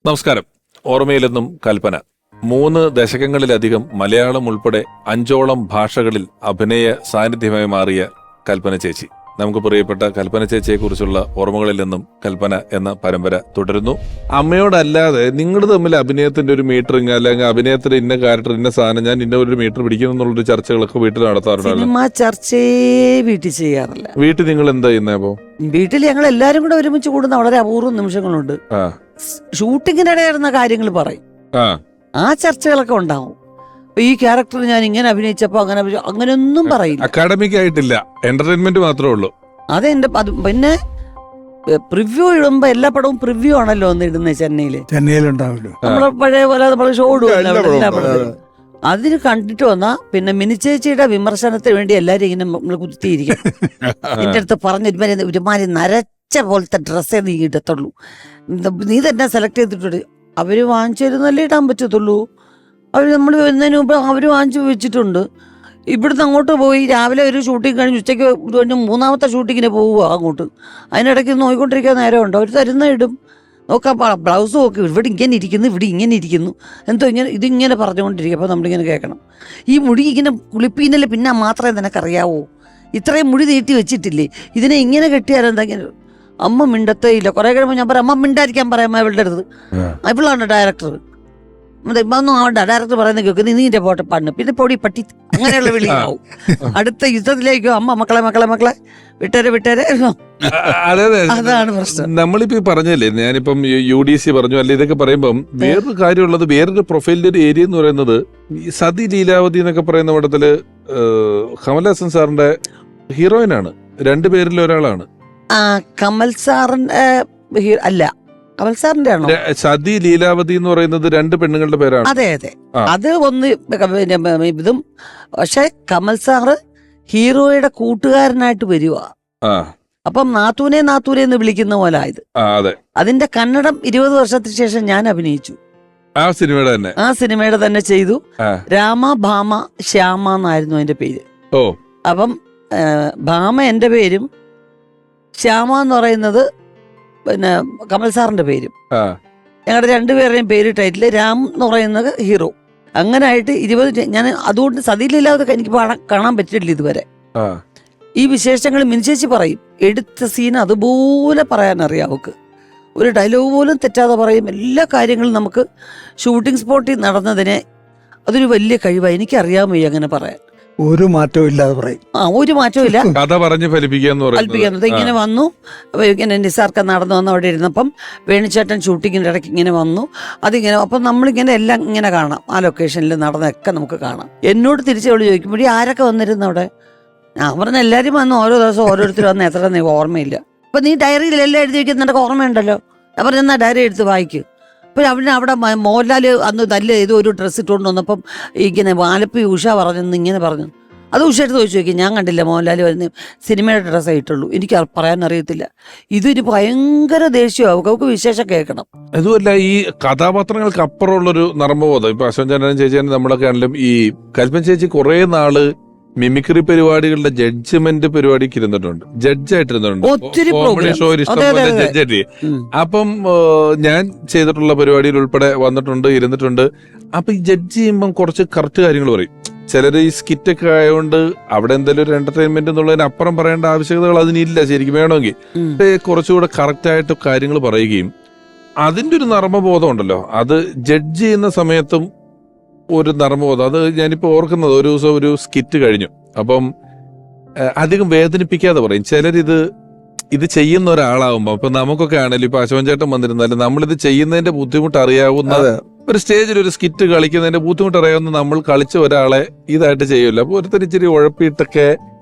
നമസ്കാരം. ഓർമ്മയിലെന്നും കൽപ്പന. 3 ദശകങ്ങളിലധികം മലയാളം ഉൾപ്പെടെ 5ഓളം ഭാഷകളിൽ അഭിനയ സാന്നിധ്യമായി മാറിയ കൽപ്പന ചേച്ചി. നമുക്ക് പ്രിയപ്പെട്ട കൽപ്പന ചേച്ചിയെ കുറിച്ചുള്ള ഓർമ്മകളിൽ നിന്നും കൽപ്പന എന്ന പരമ്പര തുടരുന്നു. അമ്മയോടല്ലാതെ നിങ്ങൾ തമ്മിൽ അഭിനയത്തിന്റെ ഒരു മീറ്ററിങ് അല്ലെങ്കിൽ അഭിനയത്തിന്റെ ഇന്ന ക്യാരക്ടർ ഇന്ന സാധനം ഞാൻ ഇന്ന ഒരു മീറ്റർ പിടിക്കുന്നു എന്നുള്ളൊരു ചർച്ചകളൊക്കെ വീട്ടിൽ നടത്താറുണ്ടല്ലോ? സിനിമ ചർച്ചയെ വീട്ടിൽ ചെയ്യാറില്ല. വീട്ടിൽ നിങ്ങൾ എന്താ ചെയ്യുന്നത്? അപ്പോ വീട്ടിൽ ഞങ്ങൾ എല്ലാരും കൂടെ ഒരുമിച്ച് കൂടുന്ന വളരെ അപൂർവം നിമിഷങ്ങളുണ്ട്. ഷൂട്ടിങ്ങിനിടയായിരുന്ന കാര്യങ്ങൾ പറയും, ആ ചർച്ചകളൊക്കെ ഉണ്ടാവും. ഈ ക്യാരക്ടർ ഞാൻ ഇങ്ങനെ അഭിനയിച്ചപ്പോ അങ്ങനെയൊന്നും പറയില്ല. അക്കാഡമിക് ആയിട്ടില്ല, എന്റർടൈൻമെന്റ് മാത്രമേ ഉള്ളൂ. അതെന്റെ പിന്നെ പ്രിവ്യൂ ഇടുമ്പോ എല്ലാ പടവും പ്രിവ്യൂ ആണല്ലോ ഒന്ന് ഇടുന്നത് ചെന്നൈയിലുണ്ടാവല്ലോ. നമ്മളെ പഴയ പോലെ നമ്മള് ഷോ ഇടുമല്ലോ. അതിന് കണ്ടിട്ട് വന്നാ പിന്നെ മിനിച്ചേച്ചിയുടെ വിമർശനത്തിന് വേണ്ടി എല്ലാരും ഇങ്ങനെ നമ്മള് കുത്തിയിരിക്കും. എന്റെ അടുത്ത് പറഞ്ഞ ഒരുമാതിരി നരച്ച പോലത്തെ ഡ്രസ്സേ നീ ഇടത്തുള്ളൂ, നീ തന്നെ സെലക്ട് ചെയ്തിട്ടുണ്ട്. അവര് വാങ്ങിച്ചിരുന്നല്ലേ ഇടാൻ പറ്റത്തുള്ളൂ. അവർ നമ്മൾ വരുന്നതിന് മുമ്പ് അവർ വാങ്ങിച്ചു വെച്ചിട്ടുണ്ട്. ഇവിടുന്ന് അങ്ങോട്ട് പോയി രാവിലെ ഒരു ഷൂട്ടിങ് കഴിഞ്ഞ് ഉച്ചയ്ക്ക് കഴിഞ്ഞ് 3ാമത്തെ ഷൂട്ടിങ്ങിന് പോവുക അങ്ങോട്ട്. അതിനിടയ്ക്ക് നോക്കിക്കൊണ്ടിരിക്കാൻ നേരമുണ്ട്. അവർ തരുന്ന ഇടും. നോക്കാം, ബ്ലൗസ് നോക്കി, ഇവിടെ ഇങ്ങനെ ഇരിക്കുന്നു, ഇവിടെ ഇങ്ങനെ ഇരിക്കുന്നു, എന്തോ ഇതിങ്ങനെ പറഞ്ഞുകൊണ്ടിരിക്കും. അപ്പോൾ നമ്മളിങ്ങനെ കേൾക്കണം, ഈ മുടി ഇങ്ങനെ കുളിപ്പീനല്ലേ പിന്നെ മാത്രമേ നിനക്കറിയാവോ, ഇത്രയും മുടി നീട്ടി വെച്ചിട്ടില്ലേ, ഇതിനെ ഇങ്ങനെ കെട്ടിയാലെന്തെങ്കിലും. അമ്മ മിണ്ടത്തേ ഇല്ല. കുറെ കഴിയുമ്പോൾ ഞാൻ പറയാം, അമ്മ മിണ്ടായിരിക്കാൻ പറയാം ഇവളുടെ അടുത്ത്. ഇവളാണ് ഡയറക്ടർ. ഇപ്പൊന്നും ആ ഡയറക്ടർ പറയുന്നത് കേൾക്കുന്നത്, നീന്റെ പോട്ടെ പാടുന്നു, പിന്നെ പൊടി പട്ടി, അങ്ങനെയുള്ള വിളിയാവും. അടുത്ത യുദ്ധത്തിലേക്കോ അമ്മ മക്കളെ മക്കളെ മക്കളെ വിട്ടേരെ. അതാണ് പ്രശ്നം. നമ്മളിപ്പോ പറഞ്ഞല്ലേ, ഞാനിപ്പം UDC പറഞ്ഞു അല്ലെ, ഇതൊക്കെ പറയുമ്പം വേറൊരു കാര്യമുള്ളത്, വേറൊരു പ്രൊഫൈലിന്റെ ഒരു ഏരിയ എന്ന് പറയുന്നത് ഈ സതി ലീലാവതി എന്നൊക്കെ പറയുന്ന പടത്തില് കമൽഹാസൻ സാറിന്റെ ഹീറോയിനാണ്. 2 പേരിൽ ഒരാളാണ്. കമൽ സാറിന്റെ അല്ല, കമൽ സാറിന്റെ ആണോ? സതി ലീലാവതി എന്ന് പറയുന്നത് 2 പെണ്ണുങ്ങളുടെ പേരാണ്. അതെ അതെ, അത് ഒന്ന് ഇതും. പക്ഷെ കമൽ സാറ് ഹീറോയുടെ കൂട്ടുകാരനായിട്ട് വരുക. അപ്പം നാത്തൂനെ എന്ന് വിളിക്കുന്ന പോലെ ആയത്. അതിന്റെ കന്നഡം 20 വർഷത്തിന് ശേഷം ഞാൻ അഭിനയിച്ചു. ആ സിനിമയുടെ തന്നെ ചെയ്തു. രാമ ഭാമ ശ്യാമ എന്നായിരുന്നു അതിന്റെ പേര്. അപ്പം ഭാമ എന്റെ പേരും ശ്യാമ എന്ന് പറയുന്നത് പിന്നെ കമൽ സാറിന്റെ പേരും. ഞങ്ങളുടെ 2 പേരുടെയും പേര് ടൈറ്റില്. രാം എന്ന് പറയുന്നത് ഹീറോ. അങ്ങനെ ആയിട്ട് 20. ഞാൻ അതുകൊണ്ട് സതിയിലില്ലാതെ എനിക്ക് കാണാൻ പറ്റിയിട്ടില്ല ഇതുവരെ. ഈ വിശേഷങ്ങൾ മിനിച്ചേച്ചി പറയും. എടുത്ത സീൻ അതുപോലെ പറയാനറിയാം അവക്ക്. ഒരു ഡയലോഗ് പോലും തെറ്റാതെ പറയും. എല്ലാ കാര്യങ്ങളും നമുക്ക് ഷൂട്ടിംഗ് സ്പോട്ടിൽ നടന്നതിനെ അതൊരു വലിയ കഴിവാണ്. എനിക്കറിയാൻ വയ്യ അങ്ങനെ പറയാൻ. ഒരു മാറ്റവും ഇല്ലാതെ പറയും. ഒരു മാറ്റവും ഇല്ല. കഥ പറഞ്ഞ് ഫലിപ്പിക്കുന്നത്. ഇങ്ങനെ വന്നു, ഇങ്ങനെ നിസാർക്ക നടന്നു വന്ന് അവിടെ ഇരുന്നപ്പം വേണിച്ചേട്ടൻ ഷൂട്ടിങ്ങിന്റെ ഇടയ്ക്ക് ഇങ്ങനെ വന്നു. അതിങ്ങനെ അപ്പം നമ്മളിങ്ങനെ എല്ലാം ഇങ്ങനെ കാണാം. ആ ലൊക്കേഷനിൽ നടന്നൊക്കെ നമുക്ക് കാണാം. എന്നോട് തിരിച്ചവള് ചോദിക്കുമ്പോഴേ ആരൊക്കെ വന്നിരുന്നു അവിടെ? ഞാൻ പറഞ്ഞ എല്ലാവരും വന്നു, ഓരോ ദിവസം ഓരോരുത്തർ വന്ന് എത്ര നീ ഓർമ്മയില്ല. അപ്പൊ നീ ഡയറിയിൽ എല്ലാം എഴുതി വെക്കുന്ന നിനക്ക് ഓർമ്മയുണ്ടല്ലോ. ഞാൻ പറഞ്ഞാൽ ഡയറി എടുത്ത് വായിക്കും. അപ്പോൾ അവിടെ മോഹൻലാൽ അന്ന് നല്ല ഏതോ ഒരു ഡ്രസ്സ് ഇട്ടുകൊണ്ട് വന്നപ്പം ഇങ്ങനെ ആലപ്പി ഉഷ പറഞ്ഞെന്ന് ഇങ്ങനെ പറഞ്ഞു. അത് ഉഷ എടുത്ത് ചോദിച്ചു നോക്കി, ഞാൻ കണ്ടില്ല മോഹൻലാൽ വരുന്ന സിനിമയുടെ ഡ്രസ്സേ ഇട്ടുള്ളൂ, എനിക്ക് പറയാൻ അറിയത്തില്ല. ഇതൊരു ഭയങ്കര ദേഷ്യമാവും. അവർക്ക് വിശേഷം കേൾക്കണം. അതുമല്ല, ഈ കഥാപാത്രങ്ങൾക്ക് അപ്പുറമുള്ളൊരു നർമ്മബോധം. ഇപ്പൊ അശ്വൻ ചന്ദ്രൻ ചേച്ചി നമ്മളൊക്കെ ആണെങ്കിലും ഈ കൽപ്പന ചേച്ചി കുറെ നാള് മിമിക്രി പരിപാടികളുടെ ജഡ്ജ്മെന്റ് പരിപാടിക്ക് ഇരുന്നിട്ടുണ്ട്, ജഡ്ജായിട്ടിരുന്നിട്ടുണ്ട്. കോമഡി ഷോയിൽ ഇഷ്ടംപോലെ ജഡ്ജായിട്ട്. അപ്പം ഞാൻ ചെയ്തിട്ടുള്ള പരിപാടിയിൽ ഉൾപ്പെടെ വന്നിട്ടുണ്ട്, ഇരുന്നിട്ടുണ്ട്. അപ്പൊ ഈ ജഡ്ജ് ചെയ്യുമ്പം കുറച്ച് കറക്റ്റ് കാര്യങ്ങൾ പറയും. ചിലർ ഈ സ്കിറ്റൊക്കെ ആയതുകൊണ്ട് അവിടെ എന്തെങ്കിലും ഒരു എന്റർടൈൻമെന്റ് എന്നുള്ളതിനപ്പുറം പറയേണ്ട ആവശ്യകതകൾ അതിനില്ല. ശരിക്കും വേണമെങ്കിൽ കുറച്ചുകൂടെ കറക്റ്റായിട്ട് കാര്യങ്ങൾ പറയുകയും അതിന്റെ ഒരു നർമ്മബോധം ഉണ്ടല്ലോ, അത് ജഡ്ജ് ചെയ്യുന്ന സമയത്തും ഒരു നർമ്മബോധം. അത് ഞാനിപ്പോ ഓർക്കുന്നത്, ഒരു ദിവസം ഒരു സ്കിറ്റ് കഴിഞ്ഞു. അപ്പം അധികം വേദനിപ്പിക്കാതെ പറയും. ചിലരിത് ചെയ്യുന്ന ഒരാളാവുമ്പോ, ഇപ്പൊ നമുക്കൊക്കെ ആണെങ്കിലും ഇപ്പൊ അശോകൻ ചേട്ടൻ വന്നിരുന്നാലും നമ്മളിത് ചെയ്യുന്നതിന്റെ ബുദ്ധിമുട്ട് അറിയാവുന്ന, ഒരു സ്റ്റേജിൽ ഒരു സ്കിറ്റ് കളിക്കുന്നതിന്റെ ബുദ്ധിമുട്ട് അറിയാവുന്ന നമ്മൾ കളിച്ച ഒരാളെ ഇതായിട്ട് ചെയ്യൂല. അപ്പൊ ഒരുത്തർ ഇച്ചിരി ഉഴപ്പിയിട്ടൊക്കെ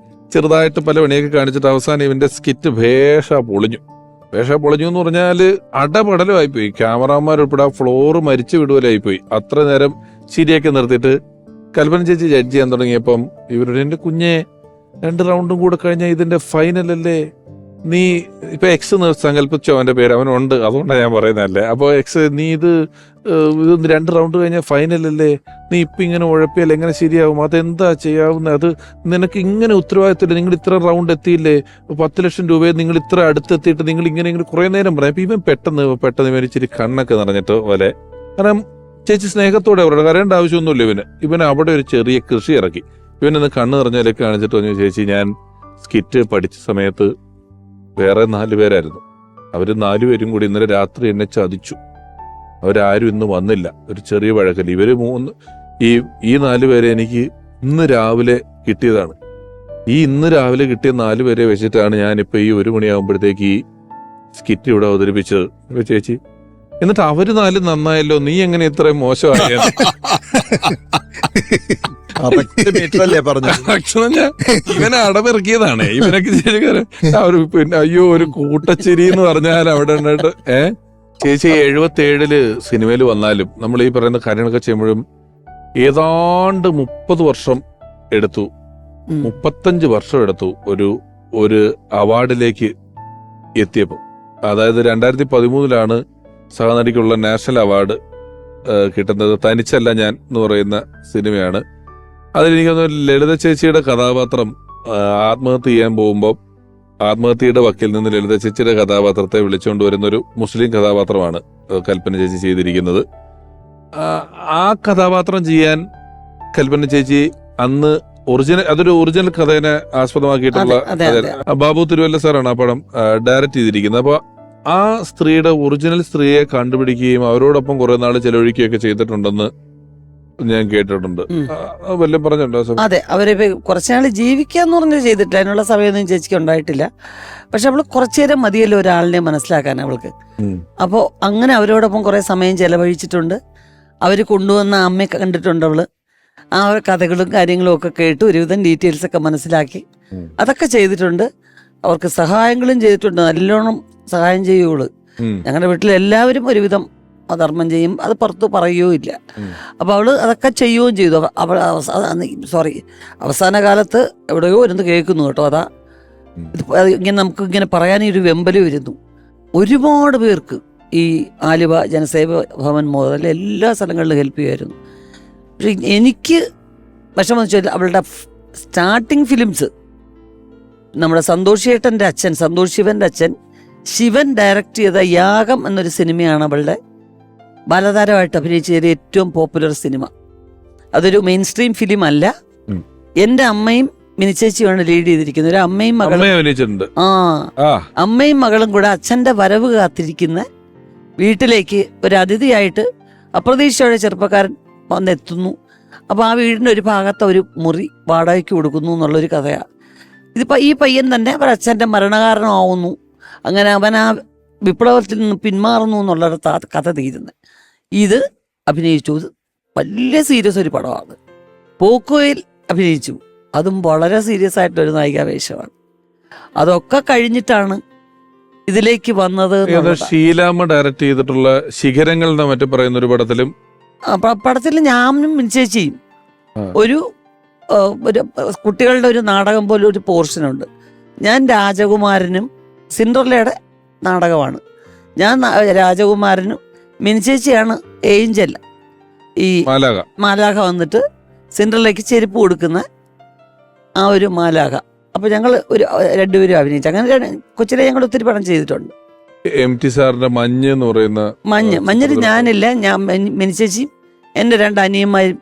ചെറുതായിട്ട് പല പണിയൊക്കെ കാണിച്ചിട്ട് അവസാനം ഇവന്റെ സ്കിറ്റ് ഭേഷ പൊളിഞ്ഞു എന്ന് പറഞ്ഞാല് അടപടലമായിപ്പോയി. ക്യാമറാമാരുൾപ്പെടെ ആ ഫ്ലോറ് മരിച്ചു വിടുവലായിപ്പോയി. അത്ര നേരം ശരിയൊക്കെ നിർത്തിയിട്ട് കൽപ്പന ചേച്ചി ജഡ്ജ് ചെയ്യാൻ തുടങ്ങിയപ്പം ഇവരുടെ, എന്റെ കുഞ്ഞെ 2 റൗണ്ടും കൂടെ കഴിഞ്ഞാൽ ഇതിന്റെ ഫൈനലല്ലേ, നീ ഇപ്പൊ എക്സ് സങ്കല്പിച്ചോ അവന്റെ പേര്, അവനുണ്ട്, അതുകൊണ്ടാണ് ഞാൻ പറയുന്നതല്ലേ. അപ്പൊ എക്സ്, നീ ഇത് 2 റൗണ്ട് കഴിഞ്ഞാൽ ഫൈനലല്ലേ, നീ ഇപ്പൊ ഇങ്ങനെ ഉഴപ്പിയല്ലേ എങ്ങനെ ശരിയാവും, അതെന്താ ചെയ്യാവുന്നത്, അത് നിനക്ക് ഇങ്ങനെ ഉത്തരവാദിത്തമില്ല, നിങ്ങൾ ഇത്ര റൗണ്ട് എത്തിയില്ലേ, 10 ലക്ഷം രൂപയെ നിങ്ങൾ ഇത്ര അടുത്തെത്തിയിട്ട് നിങ്ങൾ ഇങ്ങനെ കുറെ നേരം പറയാം. അപ്പൊ ഇവൻ പെട്ടെന്ന് ഇവൻ ഇച്ചിരി കണ്ണൊക്കെ നിറഞ്ഞിട്ട് പോലെ, കാരണം ചേച്ചി സ്നേഹത്തോടെ അവരോട് കരയേണ്ട ആവശ്യമൊന്നുമില്ല. ഇവന് അവിടെ ഒരു ചെറിയ കൃഷി ഇറക്കി. ഇവനൊന്ന് കണ്ണ് നിറഞ്ഞാലൊക്കെ കാണിച്ചിട്ട് പറഞ്ഞു, ചേച്ചി ഞാൻ സ്കിറ്റ് പഠിച്ച സമയത്ത് വേറെ 4 പേരായിരുന്നു, അവര് 4 പേരും കൂടി ഇന്നലെ രാത്രി എന്നെ ചതിച്ചു, അവരാരും ഇന്ന് വന്നില്ല, ഒരു ചെറിയ വഴക്കല്ല. ഇവര് ഈ 4 പേരെ എനിക്ക് ഇന്ന് രാവിലെ കിട്ടിയതാണ്. ഇന്ന് രാവിലെ കിട്ടിയ 4 പേരെ വെച്ചിട്ടാണ് ഞാനിപ്പോ ഈ 1 മണിയാകുമ്പോഴത്തേക്ക് ഈ സ്കിറ്റ് ഇവിടെ അവതരിപ്പിച്ചത്. ചേച്ചി, എന്നിട്ട് അവര് 4 നന്നായല്ലോ, നീ എങ്ങനെ ഇത്രയും മോശമായ? ഇവനെ അടവിറക്കിയതാണ്. ഇവനൊക്കെ പിന്നെ അയ്യോ ഒരു കൂട്ടച്ചിരി എന്ന് പറഞ്ഞാൽ അവിടെ ഉണ്ടായിട്ട് ചേച്ചി 77 സിനിമയിൽ വന്നാലും നമ്മൾ ഈ പറയുന്ന കാര്യങ്ങളൊക്കെ ചെയ്യുമ്പോഴും ഏതാണ്ട് 30 വർഷം എടുത്തു, 35 വർഷം എടുത്തു ഒരു അവാർഡിലേക്ക് എത്തിയപ്പോ. അതായത് 2013 സഹനടിക്കുള്ള നാഷണൽ അവാർഡ് കിട്ടുന്നത് തനിച്ചല്ല ഞാൻ എന്ന് പറയുന്ന സിനിമയാണ്. അതിലെനിക്ക് തോന്നുന്നു ലളിത ചേച്ചിയുടെ കഥാപാത്രം ആത്മഹത്യ ചെയ്യാൻ പോകുമ്പോൾ ആത്മഹത്യയുടെ വക്കിൽ നിന്ന് ലളിത ചേച്ചിയുടെ കഥാപാത്രത്തെ വിളിച്ചുകൊണ്ട് വരുന്നൊരു മുസ്ലിം കഥാപാത്രമാണ് കൽപ്പന ചേച്ചി ചെയ്തിരിക്കുന്നത്. ആ കഥാപാത്രം ചെയ്യാൻ കൽപ്പന ചേച്ചി അന്ന് അതൊരു ഒറിജിനൽ കഥയെ ആസ്പദമാക്കിയിട്ടുള്ള ബാബു തിരുവല്ല സാറാണ് ആ പടം ഡയറക്റ്റ് ചെയ്തിരിക്കുന്നത്. അപ്പൊ ആ സ്ത്രീയുടെ ഒറിജിനൽ സ്ത്രീയെ കണ്ടുപിടിക്കുകയും അവരോടൊപ്പം കുറെ നാൾ ചെലവഴിക്കുകയൊക്കെ ചെയ്തിട്ടുണ്ടെന്ന് ഞാൻ കേട്ടിട്ടുണ്ട്. വല്ലതും പറഞ്ഞിട്ടുണ്ടോ? അതെ, അവരെ കുറച്ചുനാൾ ജീവിക്കാന്ന് പറഞ്ഞ് ചെയ്തിട്ടില്ല, അതിനുള്ള സമയമൊന്നും ചേച്ചിക്ക് ഉണ്ടായിട്ടില്ല. പക്ഷെ അവള് കുറച്ചുനേരം മതിയല്ലോ ഒരാളിനെ മനസ്സിലാക്കാൻ അവൾക്ക്. അപ്പോൾ അങ്ങനെ അവരോടൊപ്പം കുറെ സമയം ചെലവഴിച്ചിട്ടുണ്ട്. അവര് കൊണ്ടുവന്ന അമ്മയെ കണ്ടിട്ടുണ്ട് അവള്. ആ കഥകളും കാര്യങ്ങളും ഒക്കെ കേട്ട് ഒരുവിധം ഡീറ്റെയിൽസ് ഒക്കെ മനസ്സിലാക്കി അതൊക്കെ ചെയ്തിട്ടുണ്ട്. അവർക്ക് സഹായങ്ങളും ചെയ്തിട്ടുണ്ട്, നല്ലോണം സഹായം ചെയ്യുള്ളൂ. ഞങ്ങളുടെ വീട്ടിൽ എല്ലാവരും ഒരുവിധം ധർമ്മം ചെയ്യും, അത് പുറത്ത് പറയുകയോ ഇല്ല. അപ്പൊ അവള് അതൊക്കെ ചെയ്യുകയും ചെയ്തു. അവൾ അവസാന കാലത്ത് എവിടെയോ ഇരുന്ന് കേൾക്കുന്നു കേട്ടോ. ഇങ്ങനെ നമുക്ക് ഇങ്ങനെ പറയാനൊരു വെമ്പല് വരുന്നു. ഒരുപാട് പേർക്ക് ഈ ആലുവ ജനസേവ ഭവൻ മുതൽ എല്ലാ സ്ഥലങ്ങളിലും ഹെൽപ്പ് ചെയ്യുമായിരുന്നു. പക്ഷെ എനിക്ക് വിഷമം വെച്ചാൽ അവളുടെ സ്റ്റാർട്ടിങ് ഫിലിംസ് നമ്മുടെ സന്തോഷ് ശിവന്റെ അച്ഛൻ ശിവൻ ഡയറക്റ്റ് ചെയ്ത യാഗം എന്നൊരു സിനിമയാണ് അവളുടെ ബാലതാരമായിട്ട് അഭിനയിച്ച ഏറ്റവും പോപ്പുലർ സിനിമ. അതൊരു മെയിൻ സ്ട്രീം ഫിലിം അല്ല. എന്റെ അമ്മയും മിനിച്ചേച്ചിയാണ് ലീഡ് ചെയ്തിരിക്കുന്നത്. ഒരു അമ്മയും മകളും കൂടെ അച്ഛന്റെ വരവ് കാത്തിരിക്കുന്ന വീട്ടിലേക്ക് ഒരു അതിഥിയായിട്ട് അപ്രതീക്ഷിതമായ ചെറുപ്പക്കാരൻ വന്നെത്തുന്നു. അപ്പൊ ആ വീടിന്റെ ഒരു ഭാഗത്ത് ഒരു മുറി വാടകയ്ക്ക് കൊടുക്കുന്നു എന്നുള്ളൊരു കഥയാണ്. ഇതിപ്പോ ഈ പയ്യൻ തന്നെ അവർ അച്ഛന്റെ മരണകാരണമാവുന്നു, അങ്ങനെ അവൻ ആ വിപ്ലവത്തിൽ നിന്ന് പിന്മാറുന്നു എന്നുള്ളൊരു കഥ തീരുന്നത്. ഇത് അഭിനയിച്ചു. ഇത് വലിയ സീരിയസ് ഒരു പടമാണ്. പോക്കോയിൽ അഭിനയിച്ചു, അതും വളരെ സീരിയസ് ആയിട്ടൊരു നായികാവേശമാണ്. അതൊക്കെ കഴിഞ്ഞിട്ടാണ് ഇതിലേക്ക് വന്നത്. ഷീലാമ്മ ഡയറക്ട് ചെയ്തിട്ടുള്ള ശിഖരങ്ങൾ എന്ന മറ്റു പറയുന്ന ഒരു പടത്തിൽ ഞാനും മിനിച്ചേച്ചിയും ഒരു കുട്ടികളുടെ ഒരു നാടകം പോലെ ഒരു പോർഷനുണ്ട്. ഞാൻ രാജകുമാരനും സിൻഡ്രല്ലയുടെ നാടകമാണ്. ഞാൻ രാജകുമാരനും മിനിച്ചേച്ചിയാണ് ഏഞ്ചൽ, ഈ മാലാഖ വന്നിട്ട് സിൻഡ്രല്ലയ്ക്ക് ചെരുപ്പ് കൊടുക്കുന്ന ആ ഒരു മാലാഖ. അപ്പൊ ഞങ്ങൾ 2 പേരും അഭിനയിച്ചു. അങ്ങനെ കൊച്ചിലെ ഞങ്ങൾ ഒത്തിരി പടം ചെയ്തിട്ടുണ്ട്. MT സാറിന്റെ മഞ്ഞ് എന്ന് പറയുന്ന മഞ്ഞിൽ ഞാനില്ല, ഞാൻ മിനിച്ചേച്ചിയും എന്റെ 2 അനിയന്മാരും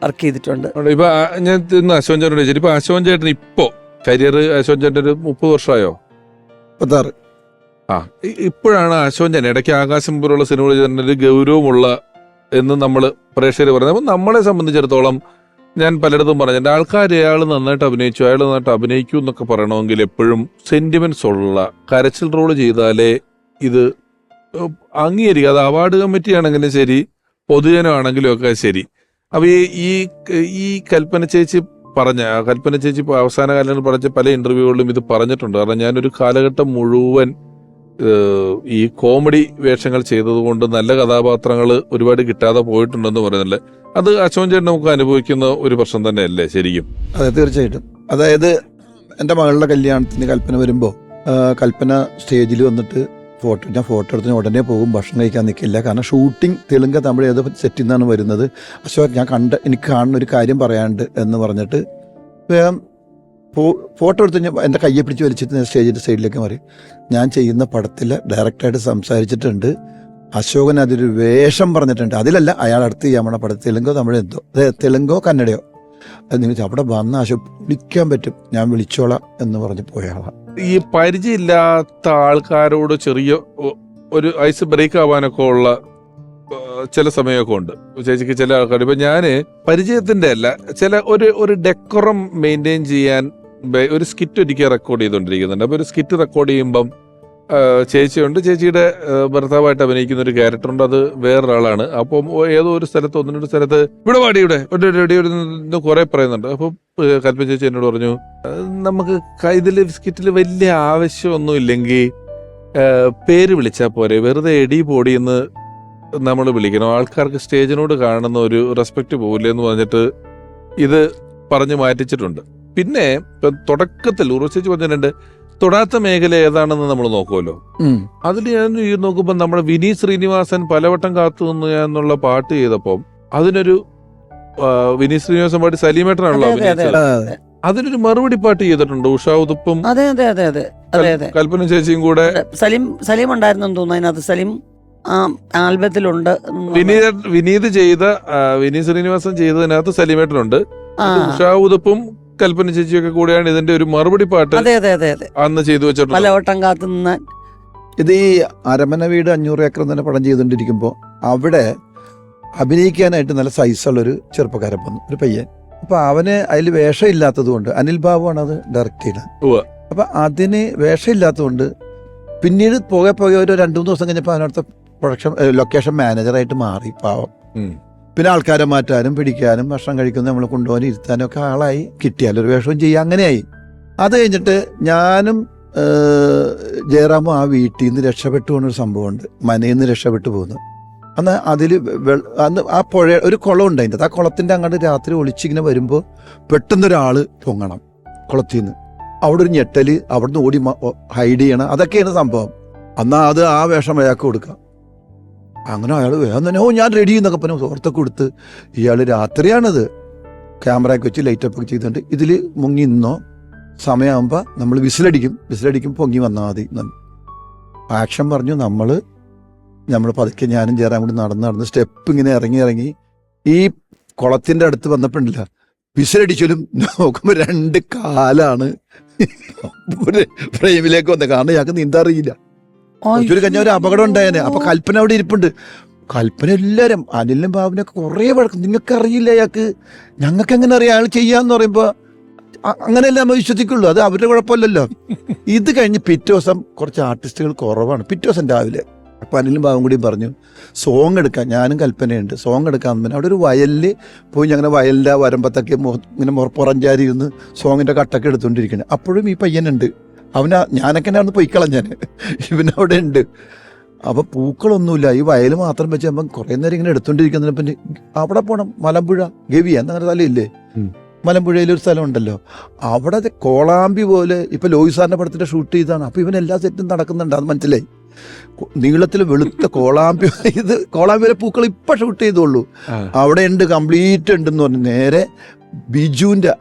വർക്ക് ചെയ്തിട്ടുണ്ട്. ഇപ്പൊ ഞാൻ അശോകൻ ചേട്ടൻ ചോദിച്ചു, ഇപ്പൊ അശോകൻ ചേട്ടൻ ഇപ്പോ കരിയർ അശോകൻ ചേട്ടൻ ഒരു 30 വർഷമായോ? 36. ഇപ്പോഴാണ് അശോകൻ ചേട്ടൻ ഇടയ്ക്ക് ആകാശം പോലുള്ള സിനിമകൾ ചെയ്തിട്ട് ഗൗരവമുള്ള എന്ന് നമ്മൾ പ്രേക്ഷകർ പറയുന്നത്. അപ്പൊ നമ്മളെ സംബന്ധിച്ചിടത്തോളം ഞാൻ പലയിടത്തും പറഞ്ഞു, ആൾക്കാർ അയാൾ നന്നായിട്ട് അഭിനയിച്ചു, അയാൾ നന്നായിട്ട് അഭിനയിക്കൂ എന്നൊക്കെ പറയണമെങ്കിൽ എപ്പോഴും സെന്റിമെന്റ്സ് ഉള്ള കരച്ചിൽ റോള് ചെയ്താലേ ഇത് അംഗീകരിക്കുക. അത് അവാർഡ് കമ്മിറ്റി ആണെങ്കിലും ശരി, പൊതുജനമാണെങ്കിലും ഒക്കെ ശരി. അപ്പൊ ഈ കൽപ്പന ചേച്ചി അവസാന കാലങ്ങളിൽ പറഞ്ഞ പല ഇന്റർവ്യൂകളിലും ഇത് പറഞ്ഞിട്ടുണ്ട്. കാരണം ഞാനൊരു കാലഘട്ടം മുഴുവൻ ഈ കോമഡി വേഷങ്ങൾ ചെയ്തതുകൊണ്ട് നല്ല കഥാപാത്രങ്ങൾ ഒരുപാട് കിട്ടാതെ പോയിട്ടുണ്ടെന്ന് പറയുന്നില്ലേ. അത് അശോകൻ ചേട്ടൻ നമുക്ക് അനുഭവിക്കുന്ന ഒരു പ്രശ്നം തന്നെയല്ലേ ശരിക്കും? അതെ, തീർച്ചയായിട്ടും. അതായത് എൻ്റെ മകളുടെ കല്യാണത്തിന് കൽപ്പന വരുമ്പോൾ കൽപ്പന സ്റ്റേജിൽ വന്നിട്ട് ഞാൻ ഫോട്ടോ എടുത്തിന് ഉടനെ പോകും, ഭക്ഷണം കഴിക്കാൻ നിൽക്കില്ല. കാരണം ഷൂട്ടിംഗ് തെലുങ്ക് തമിഴ് ഏതോ സെറ്റിൽ നിന്നാണ് വരുന്നത്. അശോക് ഞാൻ എനിക്ക് കാണുന്ന ഒരു കാര്യം പറയാനുണ്ട് എന്ന് പറഞ്ഞിട്ട് വേഗം ഫോട്ടോ എടുത്ത് എൻ്റെ കയ്യെ പിടിച്ച് വലിച്ചിട്ട് സ്റ്റേജിൻ്റെ സൈഡിലേക്ക് മാറി. ഞാൻ ചെയ്യുന്ന പടത്തിൽ ഡയറക്റ്റായിട്ട് സംസാരിച്ചിട്ടുണ്ട്, അശോകൻ അതൊരു വേഷം പറഞ്ഞിട്ടുണ്ട്, അതിലല്ല അയാൾ അടുത്ത് നമ്മുടെ പടത്തിൽ തെലുങ്കോ തമിഴോ എന്തോ തെലുങ്കോ കന്നഡയോ അത് നിങ്ങൾ അവിടെ വന്ന അശോക് വിളിക്കാൻ പറ്റും, ഞാൻ വിളിച്ചോളാം എന്ന് പറഞ്ഞ് പോയ ആളാണ്. ഈ പരിചയമില്ലാത്ത ആൾക്കാരോട് ചെറിയ ഒരു ഐസ് ബ്രേക്ക് ആവാനൊക്കെ ഉള്ള ചില സമയമൊക്കെ ഉണ്ട് ചേച്ചിക്ക്. ചില ആൾക്കാർ ഇപ്പൊ ഞാന് പരിചയത്തിന്റെ അല്ല, ചില ഒരു ഡെക്കോറം മെയിൻറ്റെയിൻ ചെയ്യാൻ ഒരു സ്കിറ്റ് ഒരിക്കൽ റെക്കോർഡ് ചെയ്തുകൊണ്ടിരിക്കുന്നുണ്ട്. അപ്പൊ ഒരു സ്കിറ്റ് റെക്കോർഡ് ചെയ്യുമ്പം ചേച്ചിയുണ്ട്, ചേച്ചിയുടെ ഭർത്താവായിട്ട് അഭിനയിക്കുന്ന ഒരു ക്യാരക്ടറുണ്ട്, അത് വേറൊരാളാണ്. അപ്പം ഏതോ ഒരു സ്ഥലത്ത് ഒന്നിനൊരു സ്ഥലത്ത് ഇവിടെ വാടി ഇവിടെ കുറെ പറയുന്നുണ്ട്. അപ്പൊ കൽപ്പന ചേച്ചി എന്നോട് പറഞ്ഞു, നമുക്ക് ഇതില് സ്കിറ്റില് വലിയ ആവശ്യമൊന്നും ഇല്ലെങ്കിൽ പേര് വിളിച്ചാൽ പോരെ, വെറുതെ എടി പൊടിയെന്ന് നമ്മൾ വിളിക്കണം, ആൾക്കാർക്ക് സ്റ്റേജിനോട് കാണുന്ന ഒരു റെസ്പെക്ട് പോകില്ല എന്ന് പറഞ്ഞിട്ട് ഇത് പറഞ്ഞു മാറ്റിച്ചിട്ടുണ്ട്. പിന്നെ തുടക്കത്തിൽ ഉറച്ചു പറഞ്ഞിട്ടുണ്ട് തൊടാത്ത മേഖല ഏതാണെന്ന് നമ്മൾ നോക്കുമല്ലോ. അതിൽ ഞാൻ നോക്കുമ്പോൾ നമ്മുടെ വിനീത് ശ്രീനിവാസൻ പലവട്ടം കാത്തു നിന്ന് എന്നുള്ള പാട്ട് ചെയ്തപ്പോ അതിനൊരു വിനീത് ശ്രീനിവാസൻ പാട്ട് സലീമേട്ടനാണല്ലോ അഭിനയിച്ചത്, അതിനൊരു മറുപടി പാട്ട് ചെയ്തിട്ടുണ്ട് ഉഷാ ഉതുപ്പും കൽപ്പന ചേച്ചിയും കൂടെ. സലീം ഉണ്ടായിരുന്നു തോന്നുന്നു അതിനകത്ത്, സലീം ആൽബത്തിലുണ്ട്. വിനീത് ശ്രീനിവാസൻ ചെയ്തതിനകത്ത് സലീമേട്ടനുണ്ട്, ഉഷാ ഉതുപ്പും കൽപ്പന ചേച്ചിയൊക്കെ കൂടെയാണ് ഇതിന്റെ ഒരു മറുപടി പാട്ട് അന്ന് ചെയ്തു വെച്ചിട്ടുണ്ട്. പലവട്ടം കാത്തു നിന്നാൽ ഇത് ഈ അരമന വീട് 500 ഏക്കർ തന്നെ പടം ചെയ്തുകൊണ്ടിരിക്കുമ്പോൾ അവിടെ അഭിനയിക്കാനായിട്ട് നല്ല സൈസുള്ളൊരു ചെറുപ്പക്കാരൻ വന്നു, ഒരു പയ്യൻ. അപ്പൊ അവന് അതിൽ വേഷം ഇല്ലാത്തത് കൊണ്ട്, അനിൽ ബാബു ആണ് അത് ഡയറക്റ്റ് ചെയ്യുന്നത്. അപ്പൊ അതിന് വേഷം ഇല്ലാത്തതുകൊണ്ട് പിന്നീട് പോകെ ഒരു 2-3 ദിവസം കഴിഞ്ഞപ്പോൾ അതിനടുത്ത പ്രൊഡക്ഷൻ ലൊക്കേഷൻ മാനേജറായിട്ട് മാറി പാവം. പിന്നെ ആൾക്കാരെ മാറ്റാനും പിടിക്കാനും ഭക്ഷണം കഴിക്കുന്ന നമ്മൾ കൊണ്ടുപോകാനും ഇരുത്താനും ഒക്കെ ആളായി, കിട്ടിയാലൊരു വേഷവും ചെയ്യാം, അങ്ങനെയായി. അത് കഴിഞ്ഞിട്ട് ഞാനും ജയറാമും ആ വീട്ടിൽ നിന്ന് രക്ഷപ്പെട്ടു പോകുന്നൊരു സംഭവമുണ്ട്, മനയിൽ നിന്ന് രക്ഷപ്പെട്ടു പോകുന്നു. അന്ന് അതിൽ അന്ന് ആ പുഴ ഒരു കുളം ഉണ്ട്, അതിൻ്റെ ആ കുളത്തിൻ്റെ അങ്ങോട്ട് രാത്രി ഒളിച്ചിങ്ങനെ വരുമ്പോൾ പെട്ടെന്നൊരാള് പൊങ്ങണം കുളത്തിൽ നിന്ന്, അവിടെ ഒരു ഞെട്ടല്, അവിടുന്ന് ഓടി ഹൈഡ് ചെയ്യണം, അതൊക്കെയാണ് സംഭവം. എന്നാൽ അത് ആ വേഷം അയാൾക്ക് കൊടുക്കാം. അങ്ങനെ അയാൾ വേഗം തന്നെ ഞാൻ റെഡി എന്നൊക്കെ പറഞ്ഞു ഓർത്തൊക്കെ കൊടുത്ത്, ഇയാൾ രാത്രിയാണത് ക്യാമറയൊക്കെ വെച്ച് ലൈറ്റപ്പ് ഒക്കെ ചെയ്തിട്ടുണ്ട്, ഇതിൽ മുങ്ങി നിന്നോ, സമയമാകുമ്പോൾ നമ്മൾ വിസിലടിക്കും പൊങ്ങി വന്നാൽ മതി. ആക്ഷൻ പറഞ്ഞു. നമ്മൾ പതുക്കെ ഞാനും ചേരാൻ കൂടി നടന്ന് സ്റ്റെപ്പ് ഇങ്ങനെ ഇറങ്ങി ഈ കുളത്തിൻ്റെ അടുത്ത് വന്നപ്പോഴില്ല, വിസിലടിച്ചാലും നോക്കുമ്പോൾ 2 കാലാണ് ഫ്രെയിമിലേക്ക് വന്നത്. കാരണം ഇയാൾക്ക് നീന്താൻ അറിയില്ല. ഒരു കഴിഞ്ഞ ഒരു അപകടം ഉണ്ടായേനെ. അപ്പൊ കൽപ്പന അവിടെ ഇരിപ്പുണ്ട്. കൽപ്പന എല്ലാവരും അനിലിനും ബാബുവിനൊക്കെ കുറേ വഴക്കും, നിങ്ങൾക്ക് അറിയില്ല അയാൾക്ക്, ഞങ്ങൾക്ക് എങ്ങനെ അറിയാം അയാൾ ചെയ്യാന്ന് പറയുമ്പോ അങ്ങനെയല്ല നമ്മൾ വിശ്വസിക്കുള്ളൂ, അത് അവരുടെ കുഴപ്പമില്ലല്ലോ. ഇത് കഴിഞ്ഞ് പിറ്റേ ദിവസം കുറച്ച് ആർട്ടിസ്റ്റുകൾ കുറവാണ്. പിറ്റേ ദിവസം രാവിലെ അപ്പൊ അനിലും ബാബും കൂടി പറഞ്ഞു സോങ് എടുക്കാൻ, ഞാനും കൽപ്പനയുണ്ട്, സോങ് എടുക്കാൻ. പിന്നെ അവിടെ ഒരു വയലിൽ പോയി ഞങ്ങനെ വയലിൻ്റെ വരമ്പത്തൊക്കെ ഇങ്ങനെ പുറഞ്ചാരി ഇരുന്ന് സോങ്ങിൻ്റെ കട്ടൊക്കെ എടുത്തുകൊണ്ടിരിക്കുന്നത്. അപ്പോഴും ഈ പയ്യനുണ്ട്, ഞാനൊക്കെ അവിടെ പൊയ്ക്കളഞ്ഞാൻ, ഇവനവിടെ ഉണ്ട്. അപ്പൊ പൂക്കളൊന്നുമില്ല, ഈ വയൽ മാത്രം വെച്ച് നമ്മൾ കുറെ നേരം ഇങ്ങനെ എടുത്തോണ്ടിരിക്കുന്നതിന് പിന്നെ അവിടെ പോണം. മലമ്പുഴ ഗവി എന്നങ്ങനെ സ്ഥലമില്ലേ, മലമ്പുഴയിലൊരു സ്ഥലം ഉണ്ടല്ലോ, അവിടെ കോളാമ്പി പോലെ ഇപ്പൊ ലോയി സാറിന്റെ പടത്തിന്റെ ഷൂട്ട് ചെയ്താണ്. അപ്പൊ ഇവൻ എല്ലാ സെറ്റും നടക്കുന്നുണ്ട്, അത് മനസ്സിലായി. നീളത്തിൽ വെളുത്ത കോളാമ്പി, ഇത് കോളാമ്പിയിലെ പൂക്കൾ ഇപ്പൊ ഷൂട്ട് ചെയ്തോളൂ, അവിടെ ഉണ്ട്, കംപ്ലീറ്റ് ഉണ്ടെന്ന് പറഞ്ഞു. നേരെ ബിജുവിന്റെ,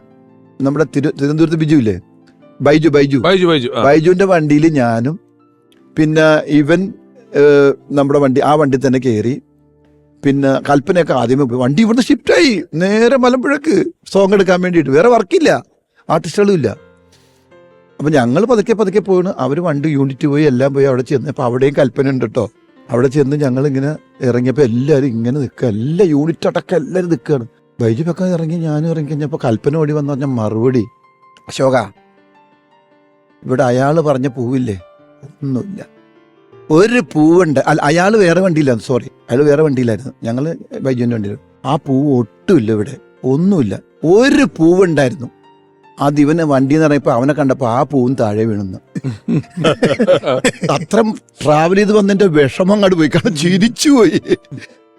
നമ്മുടെ തിരുവനന്തപുരത്ത് ബിജു ഇല്ലേ, ബൈജുവിന്റെ വണ്ടിയിൽ ഞാനും പിന്നെ ഇവൻ നമ്മുടെ ആ വണ്ടി തന്നെ കയറി. പിന്നെ കൽപ്പനയൊക്കെ ആദ്യമേ പോയി, വണ്ടി ഇവിടുന്ന് ഷിഫ്റ്റായി നേരെ മലമ്പുഴക്ക് സോങ് എടുക്കാൻ വേണ്ടിയിട്ട്. വേറെ വർക്കില്ല, ആർട്ടിസ്റ്റുകളും ഇല്ല. അപ്പം ഞങ്ങൾ പതുക്കെ പോയിണ്. അവർ വണ്ടി യൂണിറ്റ് പോയി, എല്ലാം പോയി. അവിടെ ചെന്ന് അപ്പോൾ അവിടെയും കൽപ്പന ഉണ്ട് കേട്ടോ. അവിടെ ചെന്ന് ഞങ്ങളിങ്ങനെ ഇറങ്ങിയപ്പോൾ എല്ലാവരും ഇങ്ങനെ നിൽക്കുക, എല്ലാ യൂണിറ്റ് അടക്കം എല്ലാവരും നിൽക്കുകയാണ്. ബൈജു പക്കം ഇറങ്ങി, ഞാനും ഇറങ്ങി കഴിഞ്ഞപ്പോൾ കൽപ്പന ഓടി വന്നു പറഞ്ഞ മറുപടി, അശോക ഇവിടെ അയാൾ പറഞ്ഞ പൂവില്ലേ, ഒന്നുമില്ല, ഒരു പൂവുണ്ട്. അല്ല, അയാൾ വേറെ വണ്ടിയില്ലായിരുന്നു, സോറി, അയാൾ വേറെ വണ്ടിയിലായിരുന്നു, ഞങ്ങൾ ബൈജുവിൻ്റെ വണ്ടിയിൽ. ആ പൂവ് ഒട്ടുമില്ല, ഇവിടെ ഒന്നുമില്ല, ഒരു പൂവുണ്ടായിരുന്നു. അത് ഇവനെ വണ്ടി എന്ന് പറയുമ്പോൾ അവനെ കണ്ടപ്പോൾ ആ പൂവും താഴെ വീണെന്ന്. അത്ര ട്രാവൽ ചെയ്ത് വന്നതിന്റെ വിഷമം അങ്ങോട്ട് പോയി, കാരണം ചിരിച്ചു പോയി.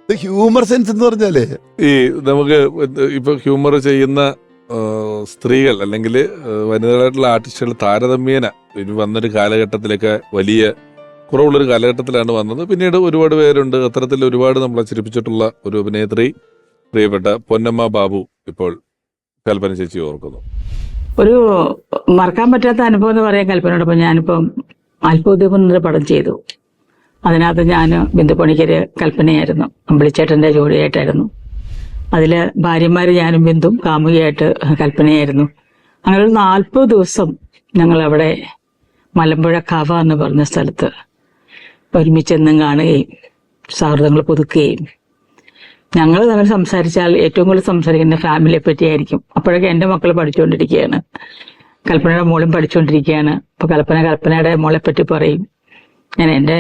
ഹ്യൂമർ സെൻസ് എന്ന് പറഞ്ഞാലേ, ഈ നമുക്ക് ഇപ്പൊ ഹ്യൂമർ ചെയ്യുന്ന സ്ത്രീകൾ അല്ലെങ്കിൽ വനിതകളായിട്ടുള്ള ആർട്ടിസ്റ്റുകൾ താരതമ്യേന ഇനി വന്നൊരു കാലഘട്ടത്തിലൊക്കെ വലിയ കുറവുള്ളൊരു കാലഘട്ടത്തിലാണ് വന്നത്. പിന്നീട് ഒരുപാട് പേരുണ്ട്. അത്തരത്തിൽ ഒരുപാട് നമ്മളെ ചിരിപ്പിച്ചിട്ടുള്ള ഒരു അഭിനേത്രി പ്രിയപ്പെട്ട പൊന്നമ്മ ബാബു ഇപ്പോൾ കൽപ്പന ചേച്ചി ഓർക്കുന്നു. ഒരു മറക്കാൻ പറ്റാത്ത അനുഭവം എന്ന് പറയാൻ കൽപ്പനയോടൊപ്പം ഞാനിപ്പം അത്ഭുതം എന്നൊരു പടം ചെയ്തു. അതിനകത്ത് ഞാൻ ബിന്ദു പണിക്കര് കൽപ്പനയായിരുന്നു, അമ്പിളിച്ചേട്ടൻ്റെ ജോഡിയായിട്ടായിരുന്നു. അതിൽ ഭാര്യമാർ ഞാനും ബിന്ദും കാമുകിയായിട്ട് കൽപ്പനയായിരുന്നു. അങ്ങനെ ഒരു 40 ദിവസം ഞങ്ങളവിടെ മലമ്പുഴ കവ എന്ന് പറഞ്ഞ സ്ഥലത്ത് ഒരുമിച്ചെന്നും കാണുകയും സൗഹൃദങ്ങൾ പുതുക്കുകയും. ഞങ്ങൾ തമ്മിൽ സംസാരിച്ചാൽ ഏറ്റവും കൂടുതൽ സംസാരിക്കുന്ന ഫാമിലിയെ പറ്റിയായിരിക്കും. അപ്പോഴൊക്കെ എൻ്റെ മക്കൾ പഠിച്ചുകൊണ്ടിരിക്കുകയാണ്, കൽപ്പനയുടെ മോളും പഠിച്ചുകൊണ്ടിരിക്കുകയാണ്. അപ്പോൾ കൽപ്പനയുടെ മോളെ പറ്റി പറയും, ഞാൻ എൻ്റെ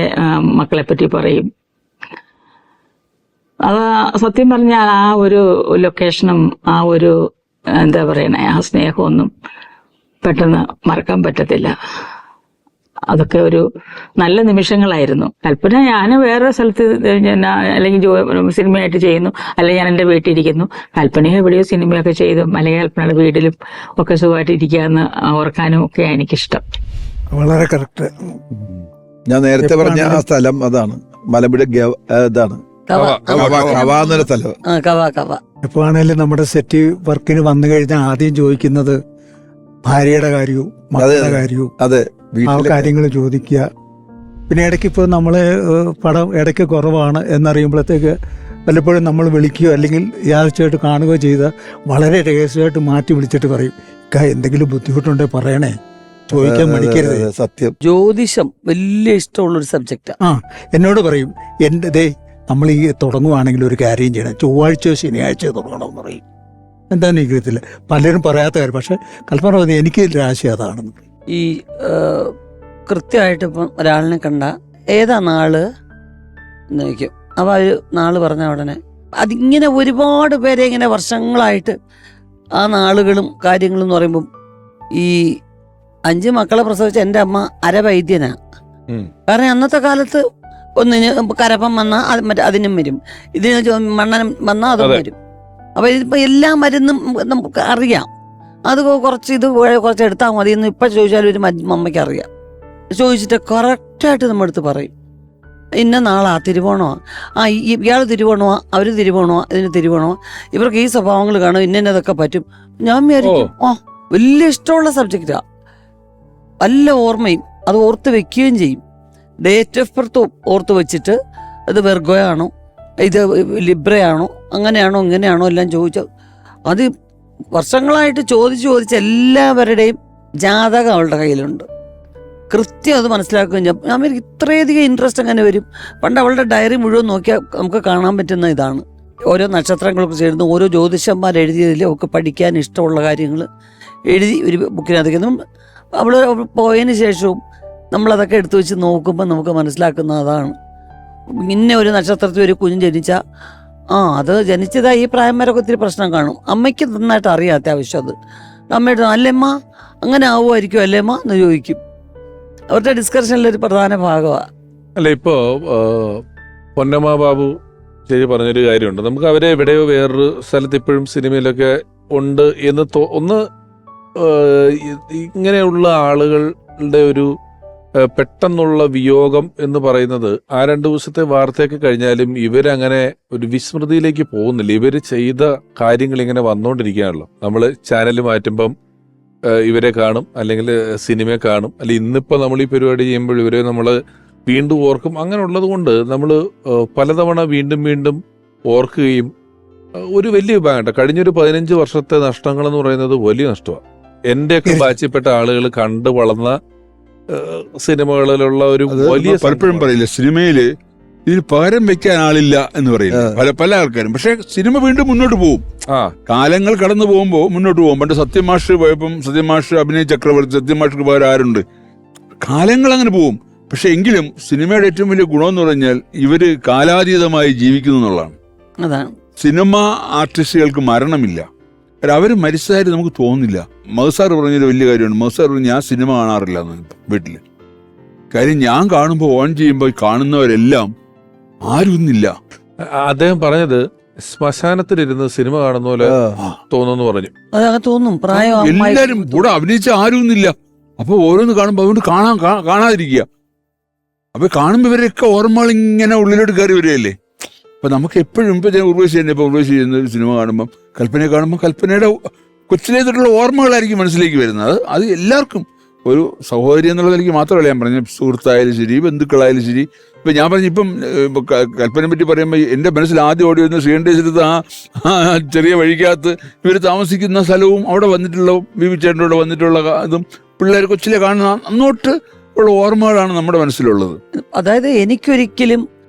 മക്കളെ പറ്റി പറയും. അത് സത്യം പറഞ്ഞാൽ ആ ഒരു ലൊക്കേഷനും ആ ഒരു എന്താ പറയണേ ആ സ്നേഹമൊന്നും പെട്ടെന്ന് മറക്കാൻ പറ്റത്തില്ല. അതൊക്കെ ഒരു നല്ല നിമിഷങ്ങളായിരുന്നു. കൽപ്പന ഞാൻ വേറെ സ്ഥലത്ത് അല്ലെങ്കിൽ സിനിമയായിട്ട് ചെയ്യുന്നു, അല്ലെങ്കിൽ ഞാൻ എൻ്റെ വീട്ടിലിരിക്കുന്നു. കൽപ്പനയെ എവിടെയോ സിനിമയൊക്കെ ചെയ്തും അല്ലെങ്കിൽ കൽപ്പനയുടെ വീട്ടിലും ഒക്കെ സുഖമായിട്ട് ഇരിക്കാന്ന് ഓർക്കാനും ഒക്കെ എനിക്കിഷ്ടം. വളരെ കറക്റ്റ്. ഞാൻ നേരത്തെ പറഞ്ഞ ആ സ്ഥലം അതാണ് മലമ്പുഴ ഇതാണ് എപ്പോ ആണെങ്കിലും നമ്മുടെ സെറ്റ് വർക്കിന് വന്നു കഴിഞ്ഞാൽ ആദ്യം ചോദിക്കുന്നത് ഭാര്യയുടെ കാര്യവും മക്കളുടെ കാര്യവും ആ കാര്യങ്ങൾ ചോദിക്കുക. പിന്നെ ഇടയ്ക്ക് ഇപ്പോൾ നമ്മള് പടം ഇടയ്ക്ക് കുറവാണ് എന്നറിയുമ്പോഴത്തേക്ക് പലപ്പോഴും നമ്മൾ വിളിക്കുകയോ അല്ലെങ്കിൽ യാദൃച്ഛമായിട്ട് കാണുകയോ ചെയ്താൽ വളരെ രഹസ്യമായിട്ട് മാറ്റി വിളിച്ചിട്ട് പറയും, എന്തെങ്കിലും ബുദ്ധിമുട്ടുണ്ടെങ്കിൽ പറയണേ, ചോദിക്കാൻ മടിക്കരുത്. സത്യം. ജ്യോതിഷം വലിയ ഇഷ്ടമുള്ളൊരു സബ്ജക്റ്റാ. എന്നോട് പറയും, എൻ്റെ നമ്മൾ ഈ തുടങ്ങുവാണെങ്കിൽ ഒരു കാര്യം ചെയ്യണം, ചൊവ്വാഴ്ചയോ ശനിയാഴ്ചയോ തുടങ്ങണമെന്ന് പറയും. എന്താണെന്ന് എനിക്കറിയത്തില്ല, പലരും പറയാത്ത കാര്യം. പക്ഷെ കൽപ്പന പറഞ്ഞ എനിക്ക് രാശി അതാണെന്ന്. ഈ കൃത്യമായിട്ട് ഇപ്പം ഒരാളിനെ കണ്ട ഏതാ നാള് എന്ന് ചോദിക്കും. അപ്പോൾ ഒരു നാള് പറഞ്ഞ ഉടനെ അതിങ്ങനെ ഒരുപാട് പേരെ ഇങ്ങനെ വർഷങ്ങളായിട്ട് ആ നാളുകളും കാര്യങ്ങളും എന്ന് പറയുമ്പം ഈ 5 മക്കളെ പ്രസവിച്ച എൻ്റെ അമ്മ അരവൈദ്യനാ. കാരണം അന്നത്തെ കാലത്ത് ഒന്നിന് കരപ്പം വന്നാൽ അത് മറ്റേ അതിനും വരും, ഇതിന് മണ്ണനം വന്നാൽ അതും വരും. അപ്പൊ ഇതിപ്പോ എല്ലാ മരുന്നും നമുക്ക് അറിയാം. അത് കുറച്ച് എടുത്താൽ മതി എന്ന് ഇപ്പൊ ചോദിച്ചാലും ഒരു അമ്മയ്ക്ക് അറിയാം. ചോദിച്ചിട്ട് കറക്റ്റായിട്ട് നമ്മുടെ അടുത്ത് പറയും, ഇന്ന നാളാ തിരുവോണമാ, ഇയാൾ തിരുവോണമാ, അവര് തിരുവോണമാ, ഇതിന് തിരുവോണമാ, ഇവർക്ക് ഈ സ്വഭാവങ്ങൾ കാണും, ഇന്നതൊക്കെ പറ്റും. ഞാൻ വിചാരിക്കും വലിയ ഇഷ്ടമുള്ള സബ്ജക്റ്റാ. നല്ല ഓർമ്മയും അത് ഓർത്ത് വെക്കുകയും ചെയ്യും. ഡേറ്റ് ഓഫ് ബർത്ത് ഓർത്ത് വെച്ചിട്ട് ഇത് വെർഗോയാണോ, ഇത് ലിബ്രയാണോ, അങ്ങനെയാണോ ഇങ്ങനെയാണോ എല്ലാം ചോദിച്ചു. അത് വർഷങ്ങളായിട്ട് ചോദിച്ച് എല്ലാവരുടെയും ജാതകം അവളുടെ കയ്യിലുണ്ട്. കൃത്യം അത് മനസ്സിലാക്കുകയും ചെയ്യും. ഞാൻ ഇത്രയധികം ഇൻട്രസ്റ്റ് അങ്ങനെ വരും. പണ്ട് അവളുടെ ഡയറി മുഴുവൻ നോക്കിയാൽ നമുക്ക് കാണാൻ പറ്റുന്ന ഇതാണ്. ഓരോ നക്ഷത്രങ്ങളൊക്കെ ചേർന്ന് ഓരോ ജ്യോതിഷന്മാർ എഴുതിയതിൽ ഒക്കെ പഠിക്കാൻ ഇഷ്ടമുള്ള കാര്യങ്ങൾ എഴുതി ഒരു ബുക്കിനകത്തേക്ക് അവൾ പോയതിന് ശേഷവും നമ്മളതൊക്കെ എടുത്തു വെച്ച് നോക്കുമ്പോൾ നമുക്ക് മനസ്സിലാക്കുന്ന അതാണ്. ഇന്ന ഒരു നക്ഷത്രത്തിൽ ഒരു കുഞ്ഞ് ജനിച്ചാൽ അത് ജനിച്ചതാ ഈ പ്രായം വരെയൊക്കെ ഒത്തിരി പ്രശ്നം കാണും. അമ്മയ്ക്ക് നന്നായിട്ട് അറിയാം അത്യാവശ്യം. അത് അമ്മയുടെ അല്ലേമ്മ അങ്ങനെ ആവുമായിരിക്കും അല്ലേമ്മ എന്ന് ചോദിക്കും. അവരുടെ ഡിസ്കഷനിലൊരു പ്രധാന ഭാഗമാണ്. അല്ല, ഇപ്പോ പൊന്നമ്മ ബാബു ചേച്ചി പറഞ്ഞൊരു കാര്യമുണ്ട്. നമുക്ക് അവരെ എവിടെയോ വേറൊരു സ്ഥലത്ത് ഇപ്പോഴും സിനിമയിലൊക്കെ ഉണ്ട് എന്ന് ഒന്ന് ഇങ്ങനെയുള്ള ആളുകളുടെ ഒരു പെട്ടെന്നുള്ള വിയോഗം എന്ന് പറയുന്നത് ആ 2 ദിവസത്തെ വാർത്തയൊക്കെ കഴിഞ്ഞാലും ഇവരങ്ങനെ ഒരു വിസ്മൃതിയിലേക്ക് പോകുന്നില്ല. ഇവർ ചെയ്ത കാര്യങ്ങൾ ഇങ്ങനെ വന്നുകൊണ്ടിരിക്കുകയാണല്ലോ. നമ്മൾ ചാനൽ മാറ്റുമ്പം ഇവരെ കാണും, അല്ലെങ്കിൽ സിനിമ കാണും, അല്ലെങ്കിൽ ഇന്നിപ്പോൾ നമ്മൾ ഈ പരിപാടി ചെയ്യുമ്പോൾ ഇവരെ നമ്മൾ വീണ്ടും ഓർക്കും. അങ്ങനെ ഉള്ളത് കൊണ്ട് നമ്മൾ പലതവണ വീണ്ടും ഓർക്കുകയും ഒരു വലിയ വിഭാഗം കഴിഞ്ഞൊരു 15 വർഷത്തെ നഷ്ടങ്ങൾ എന്ന് പറയുന്നത് വലിയ നഷ്ടമാണ്. എൻ്റെയൊക്കെ ബാച്ചിൽപ്പെട്ട ആളുകൾ കണ്ടു വളർന്ന സിനിമകളിലുള്ള ഒരു വലിയ പലപ്പോഴും പറയില്ല, സിനിമയില് ഇതിന് പകരം വെക്കാൻ ആളില്ല എന്ന് പറയില്ല പല ആൾക്കാരും. പക്ഷെ സിനിമ വീണ്ടും മുന്നോട്ട് പോകും. കാലങ്ങൾ കടന്നു പോകുമ്പോൾ മുന്നോട്ട് പോകും. പണ്ട് സത്യമാഷ് പോയപ്പം സത്യമാഷ് അഭിനയ ചക്രവർത്തി, സത്യമാഷ്ക്ക് പകരം ആരുണ്ട്? കാലങ്ങൾ അങ്ങനെ പോകും. പക്ഷെ എങ്കിലും സിനിമയുടെ ഏറ്റവും വലിയ ഗുണം എന്ന് പറഞ്ഞാൽ ഇവര് കാലാതീതമായി ജീവിക്കുന്നു എന്നുള്ളതാണ്. അതാണ് സിനിമ ആർട്ടിസ്റ്റുകൾക്ക് മരണമില്ല. അവർ മരിച്ചതായിട്ട് നമുക്ക് തോന്നുന്നില്ല. മഹസാർ പറഞ്ഞൊരു വലിയ കാര്യമാണ്. മഹസാർ പറഞ്ഞു, ഞാൻ സിനിമ കാണാറില്ല എന്ന് വീട്ടില്. കാര്യം ഞാൻ കാണുമ്പോൾ ഓൺ ചെയ്യുമ്പോൾ കാണുന്നവരെല്ലാം ആരും ഇന്നില്ല. അദ്ദേഹം പറഞ്ഞത് ശ്മശാനത്തിലിരുന്ന് സിനിമ കാണുന്ന പോലെ തോന്നുന്നു പറഞ്ഞു. അതങ്ങനെ തോന്നും. പ്രായം എല്ലാരും കൂടെ അഭിനയിച്ച ആരുമില്ല. അപ്പൊ ഓരോന്ന് കാണുമ്പോ അതുകൊണ്ട് കാണാതിരിക്കുക. അപ്പൊ കാണുമ്പോ ഇവരൊക്കെ ഓർമ്മകൾ ഇങ്ങനെ ഉള്ളിലോട്ട് കയറി വരികയല്ലേ. അപ്പൊ നമുക്ക് എപ്പോഴും ഇപ്പൊ ഞാൻ ഉർവശി ചെയ്യുന്ന ഒരു സിനിമ കാണുമ്പോൾ കൽപ്പനയെ കാണുമ്പോൾ കൽപ്പനയുടെ കൊച്ചിലേ തൊട്ടുള്ള ഓർമ്മകളായിരിക്കും മനസ്സിലേക്ക് വരുന്നത്. അത് എല്ലാവർക്കും ഒരു സഹോദരി എന്നുള്ളത് എനിക്ക് മാത്രമല്ല ഞാൻ പറഞ്ഞു, സുഹൃത്തായാലും ശരി, ബന്ധുക്കളായാലും ശരി. ഇപ്പൊ ഞാൻ പറഞ്ഞു ഇപ്പം കൽപ്പനയെ പറ്റി പറയുമ്പോൾ എന്റെ മനസ്സിൽ ആദ്യം ഓടി വരുന്ന ശ്രീകണ്ഠേശ്വരത്ത് ആ ചെറിയ വഴിക്കകത്ത് ഇവർ താമസിക്കുന്ന സ്ഥലവും അവിടെ വന്നിട്ടുള്ള ബിബിച്ചേട്ടനോട് വന്നിട്ടുള്ള ഇതും പിള്ളേർ കൊച്ചിലെ കാണുന്ന അന്നോട്ട് ഉള്ള ഓർമ്മകളാണ് നമ്മുടെ മനസ്സിലുള്ളത്. അതായത് എനിക്കൊരിക്കലും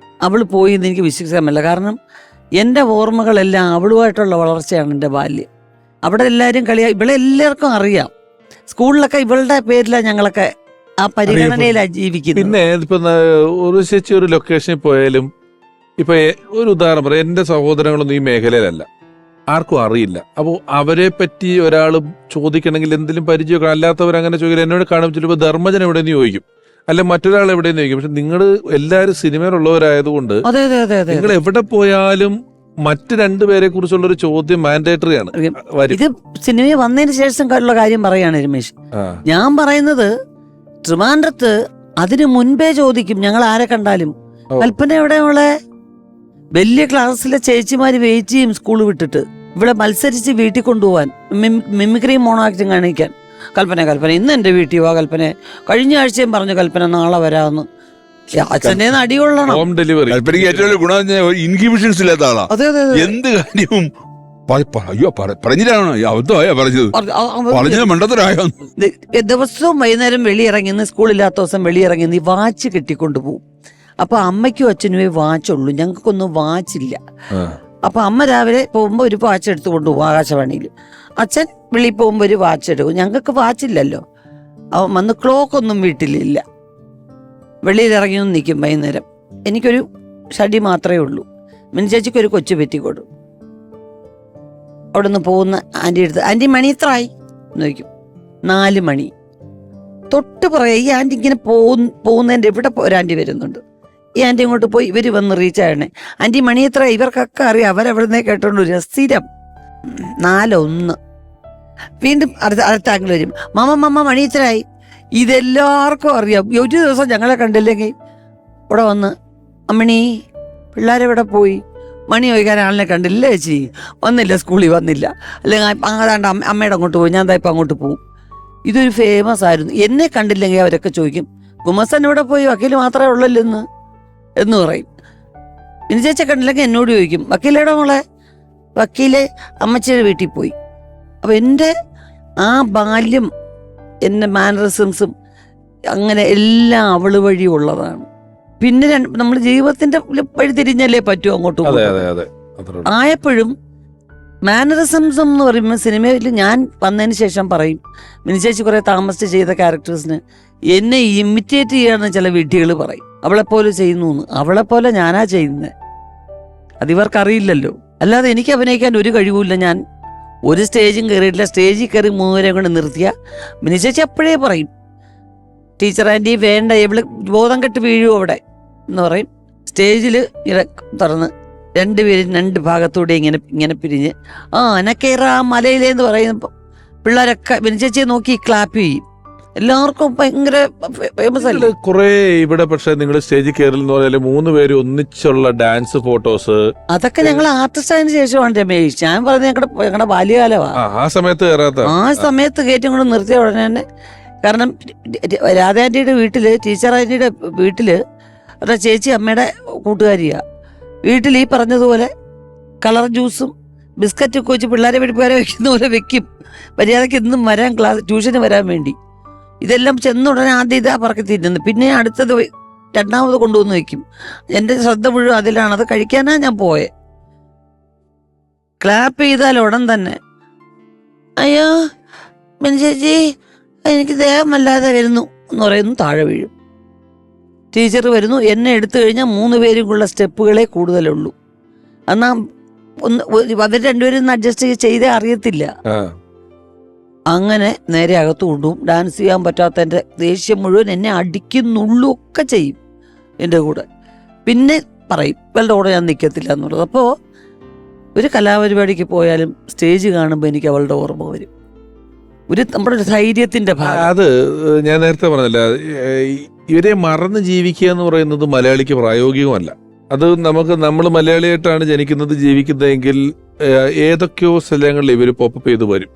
അവൾ പോയി എന്ന് എനിക്ക് വിശ്വസിക്കാൻ പറ്റില്ല. കാരണം എൻ്റെ ഓർമ്മകളെല്ലാം അവളുമായിട്ടുള്ള വളർച്ചയാണ് എൻ്റെ ബാല്യം. അവിടെ എല്ലാവരും ഇവളെ എല്ലാവർക്കും അറിയാം. സ്കൂളിലൊക്കെ ഇവളുടെ പേരിലാണ് ഞങ്ങളൊക്കെ ആ പരിഗണനയിലാണ് ജീവിക്കുന്നത്. പിന്നെ ഇപ്പൊ ഒരു ചേച്ചി ഒരു ലൊക്കേഷനിൽ പോയാലും ഇപ്പൊ ഒരു ഉദാഹരണം പറയാം, എന്റെ സഹോദരങ്ങളൊന്നും ഈ മേഖലയിലല്ല, ആർക്കും അറിയില്ല. അപ്പോൾ അവരെ പറ്റി ഒരാൾ ചോദിക്കണമെങ്കിൽ എന്തെങ്കിലും പരിചയമൊക്കെ അല്ലാത്തവരങ്ങനെ ചോദിക്കില്ല. എന്നോട് കാണുമ്പോൾ ചിലപ്പോൾ ധർമ്മജൻ എവിടെയെന്ന് ചോദിക്കും, അല്ല മറ്റൊരാൾ എവിടെയെന്ന് ചോദിക്കും. പക്ഷെ നിങ്ങൾ എല്ലാവരും സിനിമയിലുള്ളവരായതുകൊണ്ട് നിങ്ങൾ എവിടെ പോയാലും മറ്റ് രണ്ടുപേരെ കുറിച്ചുള്ള ഒരു ചോദ്യം മാൻഡേറ്ററി ആണ്. ഇത് സിനിമയിൽ വന്നതിന് ശേഷം ഉള്ള കാര്യം പറയാണ് രമേശ്. ഞാൻ പറയുന്നത് ട്രിവാൻഡ്രത്ത് അതിന് മുൻപേ ചോദിക്കും ഞങ്ങൾ ആരെ കണ്ടാലും, കൽപ്പന എവിടെയുള്ള വലിയ ക്ലാസ്സിലെ ചേച്ചിമാര് വെയിറ്റ് ചെയ്യും സ്കൂൾ വിട്ടിട്ട് ഇവിടെ മത്സരിച്ച് വീട്ടിൽ കൊണ്ടുപോകാൻ, മിമിക്രി മോണോ ആക്ടിങ് കാണിക്കാൻ. കൽപ്പന ഇന്ന് എന്റെ വീട്ടിൽ പോവാ കൽപ്പന, കഴിഞ്ഞ ആഴ്ചയും പറഞ്ഞു കൽപ്പന നാളെ വരാമെന്ന്. അച്ഛൻ്റെ അടികൊള്ളണം. Home delivery. കൽപ്പനയ്ക്ക് ഏറ്റവും വലിയ ഗുണം ഇൻഹിബിഷൻസ് ഇല്ലാത്ത ആളാ. എന്ത് കാര്യവും അയ്യോ പറഞ്ഞിട്ടാണോ അബദ്ധമായോ പറഞ്ഞത് മണ്ടത്തരായോ. ദിവസവും വൈകുന്നേരം വെളിയിറങ്ങി, സ്കൂളില്ലാത്ത ദിവസം വെളിയിറങ്ങി വാച്ച് കെട്ടിക്കൊണ്ടുപോകും. അപ്പൊ അമ്മയ്ക്കും അച്ഛനുമേ വാച്ചുള്ളൂ, ഞങ്ങൾക്കൊന്നും വാച്ചില്ല. അപ്പൊ അമ്മ രാവിലെ പോകുമ്പോ ഒരു വാച്ച് എടുത്തു കൊണ്ടുപോകും ആകാശവാണിയിൽ, അച്ഛൻ വെളിയിൽ പോകുമ്പോ ഒരു വാച്ച് എടുക്കും. ഞങ്ങൾക്ക് വാച്ചില്ലല്ലോ. അവൻ വന്ന് ക്ലോക്കൊന്നും വീട്ടിലില്ല. വെളിയിൽ ഇറങ്ങി ഒന്ന് നിൽക്കും വൈകുന്നേരം. എനിക്കൊരു ഷടി മാത്രമേ ഉള്ളൂ. മിനിച്ചേച്ചിക്ക് ഒരു കൊച്ചു പെറ്റിക്കോടും. അവിടെ നിന്ന് പോകുന്ന ആൻറ്റി എടുത്ത്, ആൻറ്റി മണി എത്രയായി എന്ന് ചോദിക്കും. 4 മണി. തൊട്ട് പറയാം, ഈ ആൻറ്റി ഇങ്ങനെ പോകുന്നതിൻ്റെ ഇവിടെ ഒരു ആൻറ്റി വരുന്നുണ്ട്. ഈ ആൻറ്റി ഇങ്ങോട്ട് പോയി ഇവർ വന്ന് റീച്ച് ആയണേ, ആൻറ്റി മണി എത്ര, ഇവർക്കൊക്കെ അറിയാം, അവരെവിടുന്നേ കേട്ടോണ്ട് വരിക സ്ഥിരം. 4:01. വീണ്ടും അടുത്ത ആംഗിൾ വരും, മമ്മ മണി എത്രയായി. ഇതെല്ലാവർക്കും അറിയാം. ഒരു ദിവസം ഞങ്ങളെ കണ്ടില്ലെങ്കിൽ ഇവിടെ വന്ന് അമ്മണി പിള്ളേരെവിടെ പോയി, മണി ചോദിക്കാൻ ആളിനെ കണ്ടില്ല ചേച്ചി, വന്നില്ല, സ്കൂളിൽ വന്നില്ല, അല്ലെങ്കിൽ അതാണ്ട് അമ്മയുടെ അങ്ങോട്ട് പോയി, ഞാൻ ഇപ്പം അങ്ങോട്ട് പോകും. ഇതൊരു ഫേമസ് ആയിരുന്നു. എന്നെ കണ്ടില്ലെങ്കിൽ അവരൊക്കെ ചോദിക്കും കുമസൻ ഇവിടെ പോയി, വക്കീൽ മാത്രമേ ഉള്ളല്ലോ എന്ന് പറയും. ഇനി ചേച്ചി കണ്ടില്ലെങ്കിൽ എന്നോട് ചോദിക്കും വക്കീലേടെ മോളെ, വക്കീലെ അമ്മച്ചിയുടെ വീട്ടിൽ പോയി. അപ്പം എൻ്റെ ആ ബാല്യം, എൻ്റെ മാനറിസംസും അങ്ങനെ എല്ലാം അവള് വഴി ഉള്ളതാണ്. പിന്നെ നമ്മൾ ജീവിതത്തിന്റെ വഴി തിരിഞ്ഞല്ലേ പറ്റൂ അങ്ങോട്ടും ആയപ്പോഴും. മാനറിസംസ് എന്ന് പറയുമ്പോൾ സിനിമയിൽ ഞാൻ വന്നതിന് ശേഷം പറയും, മിനിച്ചേച്ചി കുറെ താമസിച്ച് ചെയ്ത ക്യാരക്ടേഴ്സിന് എന്നെ ഇമിറ്റേറ്റ് ചെയ്യാന്ന് ചില വീട്ടികൾ പറയും. അവളെപ്പോലെ ചെയ്യുന്നു എന്ന്. അവളെപ്പോലെ ഞാനാ ചെയ്യുന്നത്, അതിവർക്കറിയില്ലല്ലോ. അല്ലാതെ എനിക്ക് അഭിനയിക്കാൻ ഒരു കഴിവുമില്ല. ഞാൻ ഒരു സ്റ്റേജും കയറിയിട്ടില്ല. സ്റ്റേജിൽ കയറി 3 പേരെ കൊണ്ട് നിർത്തിയ മിനിച്ചേച്ചി അപ്പോഴേ പറയും, ടീച്ചർ ആൻറ്റി വേണ്ട, എവിടെ ബോധം കെട്ട് വീഴും അവിടെ എന്ന് പറയും. സ്റ്റേജിൽ തുറന്ന് 2 പേരും 2 ഭാഗത്തൂടെ ഇങ്ങനെ പിരിഞ്ഞ് അനക്കേറ മലയിലേന്ന് പറയുമ്പോൾ പിള്ളേരൊക്കെ മിനിച്ചേച്ചിയെ നോക്കി ക്ലാപ്പ് ചെയ്യും. എല്ലാവർക്കും ഭയങ്കര ഫേമസ് അല്ലേ. കുറെ ഇവിടെ പക്ഷെ നിങ്ങൾ സ്റ്റേജിൽ കയറില്ലെന്ന് പറഞ്ഞാല് 3 പേര് ഒന്നിച്ചുള്ള ഡാൻസ് ഫോട്ടോസ്, അതൊക്കെ ഞങ്ങൾ ആർട്ടിസ്റ്റ് ആയതിനു ശേഷമാണ് രമേശ്. ഞാൻ പറഞ്ഞ ഞങ്ങളുടെ ബാല്യകാലമാണ്. ആ സമയത്ത് കയറ്റി കൊണ്ട് നിർത്തിയ ഉടനെ തന്നെ. കാരണം രാധാന്റിയുടെ വീട്ടില്, ടീച്ചർ ആന്റിയുടെ വീട്ടില് അവരുടെ ചേച്ചി അമ്മയുടെ കൂട്ടുകാരിയാ. വീട്ടിൽ ഈ പറഞ്ഞതുപോലെ കളർ ജ്യൂസും ബിസ്ക്കറ്റൊക്കെ വെച്ച് പിള്ളേരെ പഠിപ്പുകാരെ വെക്കുന്ന പോലെ വെക്കും. മര്യാദയ്ക്ക് എന്നും വരാൻ ട്യൂഷന് വരാൻ വേണ്ടി. ഇതെല്ലാം ചെന്ന ഉടനെ ആദ്യം ഇതാ പറക്കി തിന്നുന്നു. പിന്നെ അടുത്തത് 2ാമത് കൊണ്ടുവന്ന് വെക്കും. എൻ്റെ ശ്രദ്ധ മുഴുവൻ അതിലാണ്. അത് കഴിക്കാനാ ഞാൻ പോയെ. ക്ലാപ്പ് ചെയ്താൽ ഉടൻ തന്നെ അയ്യോ ചേച്ചി എനിക്ക് ദേഹം വല്ലാതെ വരുന്നു എന്ന് പറയുന്നു, താഴെ വീഴും. ടീച്ചർ വരുന്നു, എന്നെ എടുത്തു കഴിഞ്ഞാൽ 3 പേരുമുള്ള സ്റ്റെപ്പുകളെ കൂടുതലുള്ളൂ. എന്നാ അവർ 2 പേരും അഡ്ജസ്റ്റ് ചെയ്തേ അറിയത്തില്ല. അങ്ങനെ നേരെ അകത്ത് കൊണ്ടുപോകും. ഡാൻസ് ചെയ്യാൻ പറ്റാത്തതിൻ്റെ ദേഷ്യം മുഴുവൻ എന്നെ അടിക്കുന്നുള്ളൂ ഒക്കെ ചെയ്യും എൻ്റെ കൂടെ. പിന്നെ പറയും ഇവളുടെ കൂടെ ഞാൻ നിൽക്കത്തില്ല എന്നുള്ളത്. അപ്പോൾ ഒരു കലാപരിപാടിക്ക് പോയാലും സ്റ്റേജ് കാണുമ്പോൾ എനിക്ക് അവളുടെ ഓർമ്മ വരും. നമ്മുടെ ഒരു ധൈര്യത്തിന്റെ ഭാഗം. അത് ഞാൻ നേരത്തെ പറഞ്ഞല്ല, ഇവരെ മറന്ന് ജീവിക്കുക എന്ന് പറയുന്നത് മലയാളിക്ക് പ്രായോഗികമല്ല. അത് നമ്മൾ മലയാളിയായിട്ടാണ് ജനിക്കുന്നത്, ജീവിക്കുന്നതെങ്കിൽ ഏതൊക്കെയോ സ്ഥലങ്ങളിൽ ഇവർ പോപ്പപ്പ് ചെയ്ത് വരും.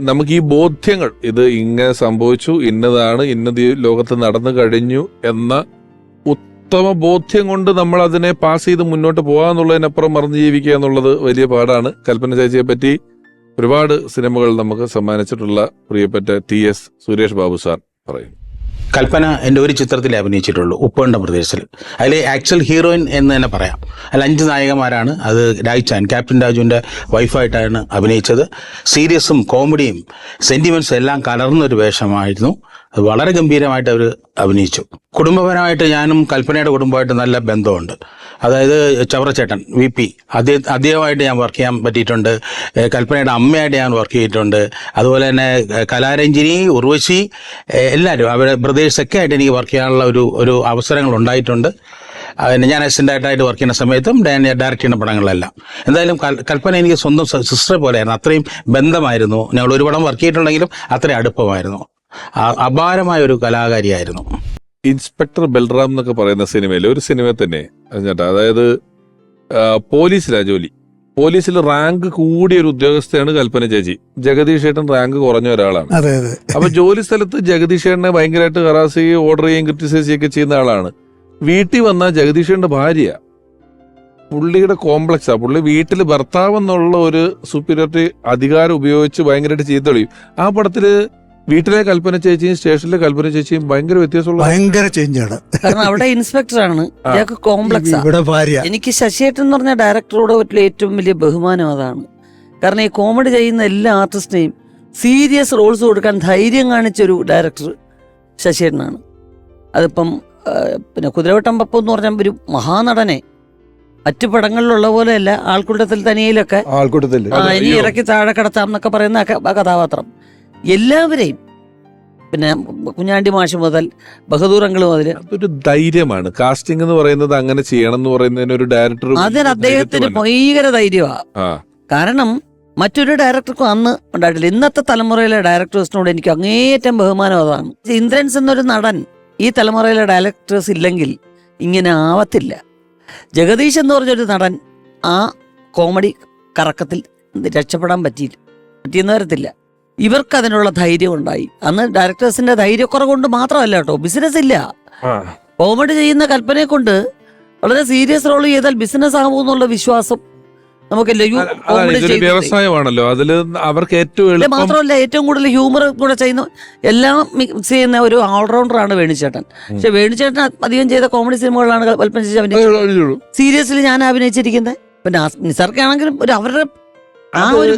നമുക്ക് ഈ ബോധ്യങ്ങൾ, ഇത് ഇങ്ങനെ സംഭവിച്ചു, ഇന്നതാണ്, ഇന്നത് ലോകത്ത് നടന്നു കഴിഞ്ഞു എന്ന ഉത്തമ ബോധ്യം കൊണ്ട് നമ്മൾ അതിനെ പാസ് ചെയ്ത് മുന്നോട്ട് പോകാന്നുള്ളതിനപ്പുറം മറന്നു ജീവിക്കുക എന്നുള്ളത് വലിയ പാടാണ്. കൽപ്പന ചേച്ചിയെ പറ്റി ഒരുപാട് സിനിമകൾ നമുക്ക് സമ്മാനിച്ചിട്ടുള്ള പ്രിയപ്പെട്ട TS സുരേഷ് ബാബു സാർ പറയും. കൽപ്പന എൻ്റെ ഒരു ചിത്രത്തിലേ അഭിനയിച്ചിട്ടുള്ളൂ, ഉപ്പുണ്ട പ്രദേശത്തിൽ. അതിൽ ആക്ച്വൽ ഹീറോയിൻ എന്ന് തന്നെ പറയാം. അതിൽ 5 നായകന്മാരാണ്. അത് രാജ്ചാൻ, ക്യാപ്റ്റൻ രാജുവിൻ്റെ വൈഫായിട്ടാണ് അഭിനയിച്ചത്. സീരിയസും കോമഡിയും സെന്റിമെന്റ്സും എല്ലാം കലർന്നൊരു വേഷമായിരുന്നു. അത് വളരെ ഗംഭീരമായിട്ട് അവർ അഭിനയിച്ചു. കുടുംബപരമായിട്ട് ഞാനും കൽപ്പനയുടെ കുടുംബമായിട്ട് നല്ല ബന്ധമുണ്ട്. അതായത് ചവറച്ചേട്ടൻ VP, അദ്ദേഹമായിട്ട് ഞാൻ വർക്ക് ചെയ്യാൻ പറ്റിയിട്ടുണ്ട്. കൽപ്പനയുടെ അമ്മയായിട്ട് ഞാൻ വർക്ക് ചെയ്തിട്ടുണ്ട്. അതുപോലെ തന്നെ കലാരഞ്ജിനി, ഉർവശി, എല്ലാവരും അവരുടെ ബ്രദേഴ്സൊക്കെ ആയിട്ട് എനിക്ക് വർക്ക് ചെയ്യാനുള്ള ഒരു അവസരങ്ങൾ ഉണ്ടായിട്ടുണ്ട്. ഞാൻ അസിസ്റ്റൻ്റായിട്ട് വർക്ക് ചെയ്യുന്ന സമയത്തും ഡയറക്റ്റ് ചെയ്യുന്ന പടങ്ങളിലെല്ലാം. എന്തായാലും കൽപ്പന എനിക്ക് സ്വന്തം സിസ്റ്റർ പോലെയായിരുന്നു. അത്രയും ബന്ധമായിരുന്നു. ഞങ്ങൾ ഒരു പടം വർക്ക് ചെയ്തിട്ടുണ്ടെങ്കിലും അത്രയും അടുപ്പമായിരുന്നു. അപാരമായ ഒരു കലാകാരിയായിരുന്നു. ഇൻസ്പെക്ടർ ബൽറാം എന്നൊക്കെ പറയുന്ന സിനിമയിൽ, ഒരു സിനിമ തന്നെ ചേട്ടാ, അതായത് പോലീസിലാ ജോലി. പോലീസിൽ റാങ്ക് കൂടിയ ഒരു ഉദ്യോഗസ്ഥയാണ് കൽപ്പന ചേച്ചി. ജഗദീഷ് ഏട്ടൻ റാങ്ക് കുറഞ്ഞ ഒരാളാണ്. അപ്പൊ ജോലി സ്ഥലത്ത് ജഗദീഷ് ഏട്ടനെ ഭയങ്കരമായിട്ട് ഹറാസ് ചെയ്യുകയും ഓർഡർ ചെയ്യുകയും ക്രിറ്റിസൈസ് ചെയ്യുകയൊക്കെ ചെയ്യുന്ന ആളാണ്. വീട്ടിൽ വന്ന ജഗദീഷ് ഏട്ടന്റെ ഭാര്യ, പുള്ളിയുടെ കോംപ്ലക്സാ. പുള്ളി വീട്ടിൽ ഭർത്താവ് എന്നുള്ള ഒരു സുപ്പീരിയോറിറ്റി അധികാരം ഉപയോഗിച്ച് ഭയങ്കരമായിട്ട് ചീത്ത വിളിയും. ആ പടത്തില് വീട്ടിലെ കൽപ്പന ചേച്ചിയും സ്റ്റേഷനിലെ കൽപ്പന ചേച്ചിയും ഭയങ്കര വ്യത്യാസമുള്ള, ഭയങ്കര ചേഞ്ചാണ്. കാരണം അവിടെ ഇൻസ്പെക്ടറാണ്, ഇയാൾക്ക് കോംപ്ലക്സ്. എനിക്ക് ശശിയേട്ടൻ എന്ന് പറഞ്ഞ ഡയറക്ടറോട് പറ്റിയ ഏറ്റവും വലിയ ബഹുമാനം അതാണ്. കാരണം ഈ കോമഡി ചെയ്യുന്ന എല്ലാ ആർട്ടിസ്റ്റിനെയും സീരിയസ് റോൾസ് കൊടുക്കാൻ ധൈര്യം കാണിച്ചൊരു ഡയറക്ടർ ശശിയേട്ടനാണ്. അതിപ്പം പിന്നെ കുതിരവട്ടം പപ്പു എന്ന് പറഞ്ഞ ഒരു മഹാനടനെ മറ്റു പടങ്ങളിലുള്ള പോലെയല്ല, ആൾക്കൂട്ടത്തിൽ തനിയിലൊക്കെ ഇനി ഇറക്കി താഴെ കടത്താം എന്നൊക്കെ പറയുന്ന കഥാപാത്രം. എല്ലാവരെയും, പിന്നെ കുഞ്ഞാണ്ടി മാഷ് മുതൽ ബഹദൂർ അങ്കിൾ മുതൽ, അതൊരു ധൈര്യമാണ്. കാസ്റ്റിംഗ് എന്ന് പറയുന്നത് അങ്ങനെ ചെയ്യണം എന്ന് പറയുന്നതിന് ഒരു ഡയറക്ടർ, അതിന് അദ്ദേഹത്തിന് ഭയങ്കര ധൈര്യമാണ്. കാരണം മറ്റൊരു ഡയറക്ടർക്കും അന്ന് ഉണ്ടായിട്ടില്ല. ഇന്നത്തെ തലമുറയിലെ ഡയറക്ടേഴ്സിനോട് എനിക്ക് അങ്ങേയറ്റം ബഹുമാനം അതാണ്. ഇന്ദ്രൻസ് എന്നൊരു നടൻ ഈ തലമുറയിലെ ഡയറക്ടേഴ്സ് ഇല്ലെങ്കിൽ ഇങ്ങനെ ആവത്തില്ല. ജഗദീഷ് എന്ന് പറഞ്ഞൊരു നടൻ ആ കോമഡി കറക്കത്തിൽ രക്ഷപ്പെടാൻ പറ്റിയെന്ന് വരത്തില്ല. ഇവർക്ക് അതിനുള്ള ധൈര്യം ഉണ്ടായി. അന്ന് ഡയറക്ടേഴ്സിന്റെ ധൈര്യക്കുറവ് കൊണ്ട് മാത്രമല്ല കേട്ടോ, ബിസിനസ് ഇല്ല. കോമഡി ചെയ്യുന്ന കൽപ്പനയെ കൊണ്ട് വളരെ സീരിയസ് റോൾ ചെയ്താൽ ബിസിനസ് ആകുമെന്നുള്ള വിശ്വാസം നമുക്കല്ലേ. വ്യവസായമാണല്ലോ, അതില് അവർക്ക് ഏറ്റവും മാത്രമല്ല ഏറ്റവും കൂടുതൽ ഹ്യൂമർ കൂടെ ചെയ്യുന്ന, എല്ലാം മിക്സ് ചെയ്യുന്ന ഒരു ഓൾറൗണ്ടറാണ് വേണുചേട്ടൻ. പക്ഷെ വേണുചേട്ടൻ അധികം ചെയ്ത കോമഡി സിനിമകളാണ് കൽപ്പന ചേച്ചി അഭിനയിച്ചത്. സീരിയസ്ലി ഞാൻ അഭിനയിച്ചിരിക്കുന്നത്. പിന്നെ നിസർക്കാണെങ്കിലും ഒരു അവരുടെ ആ ഒരു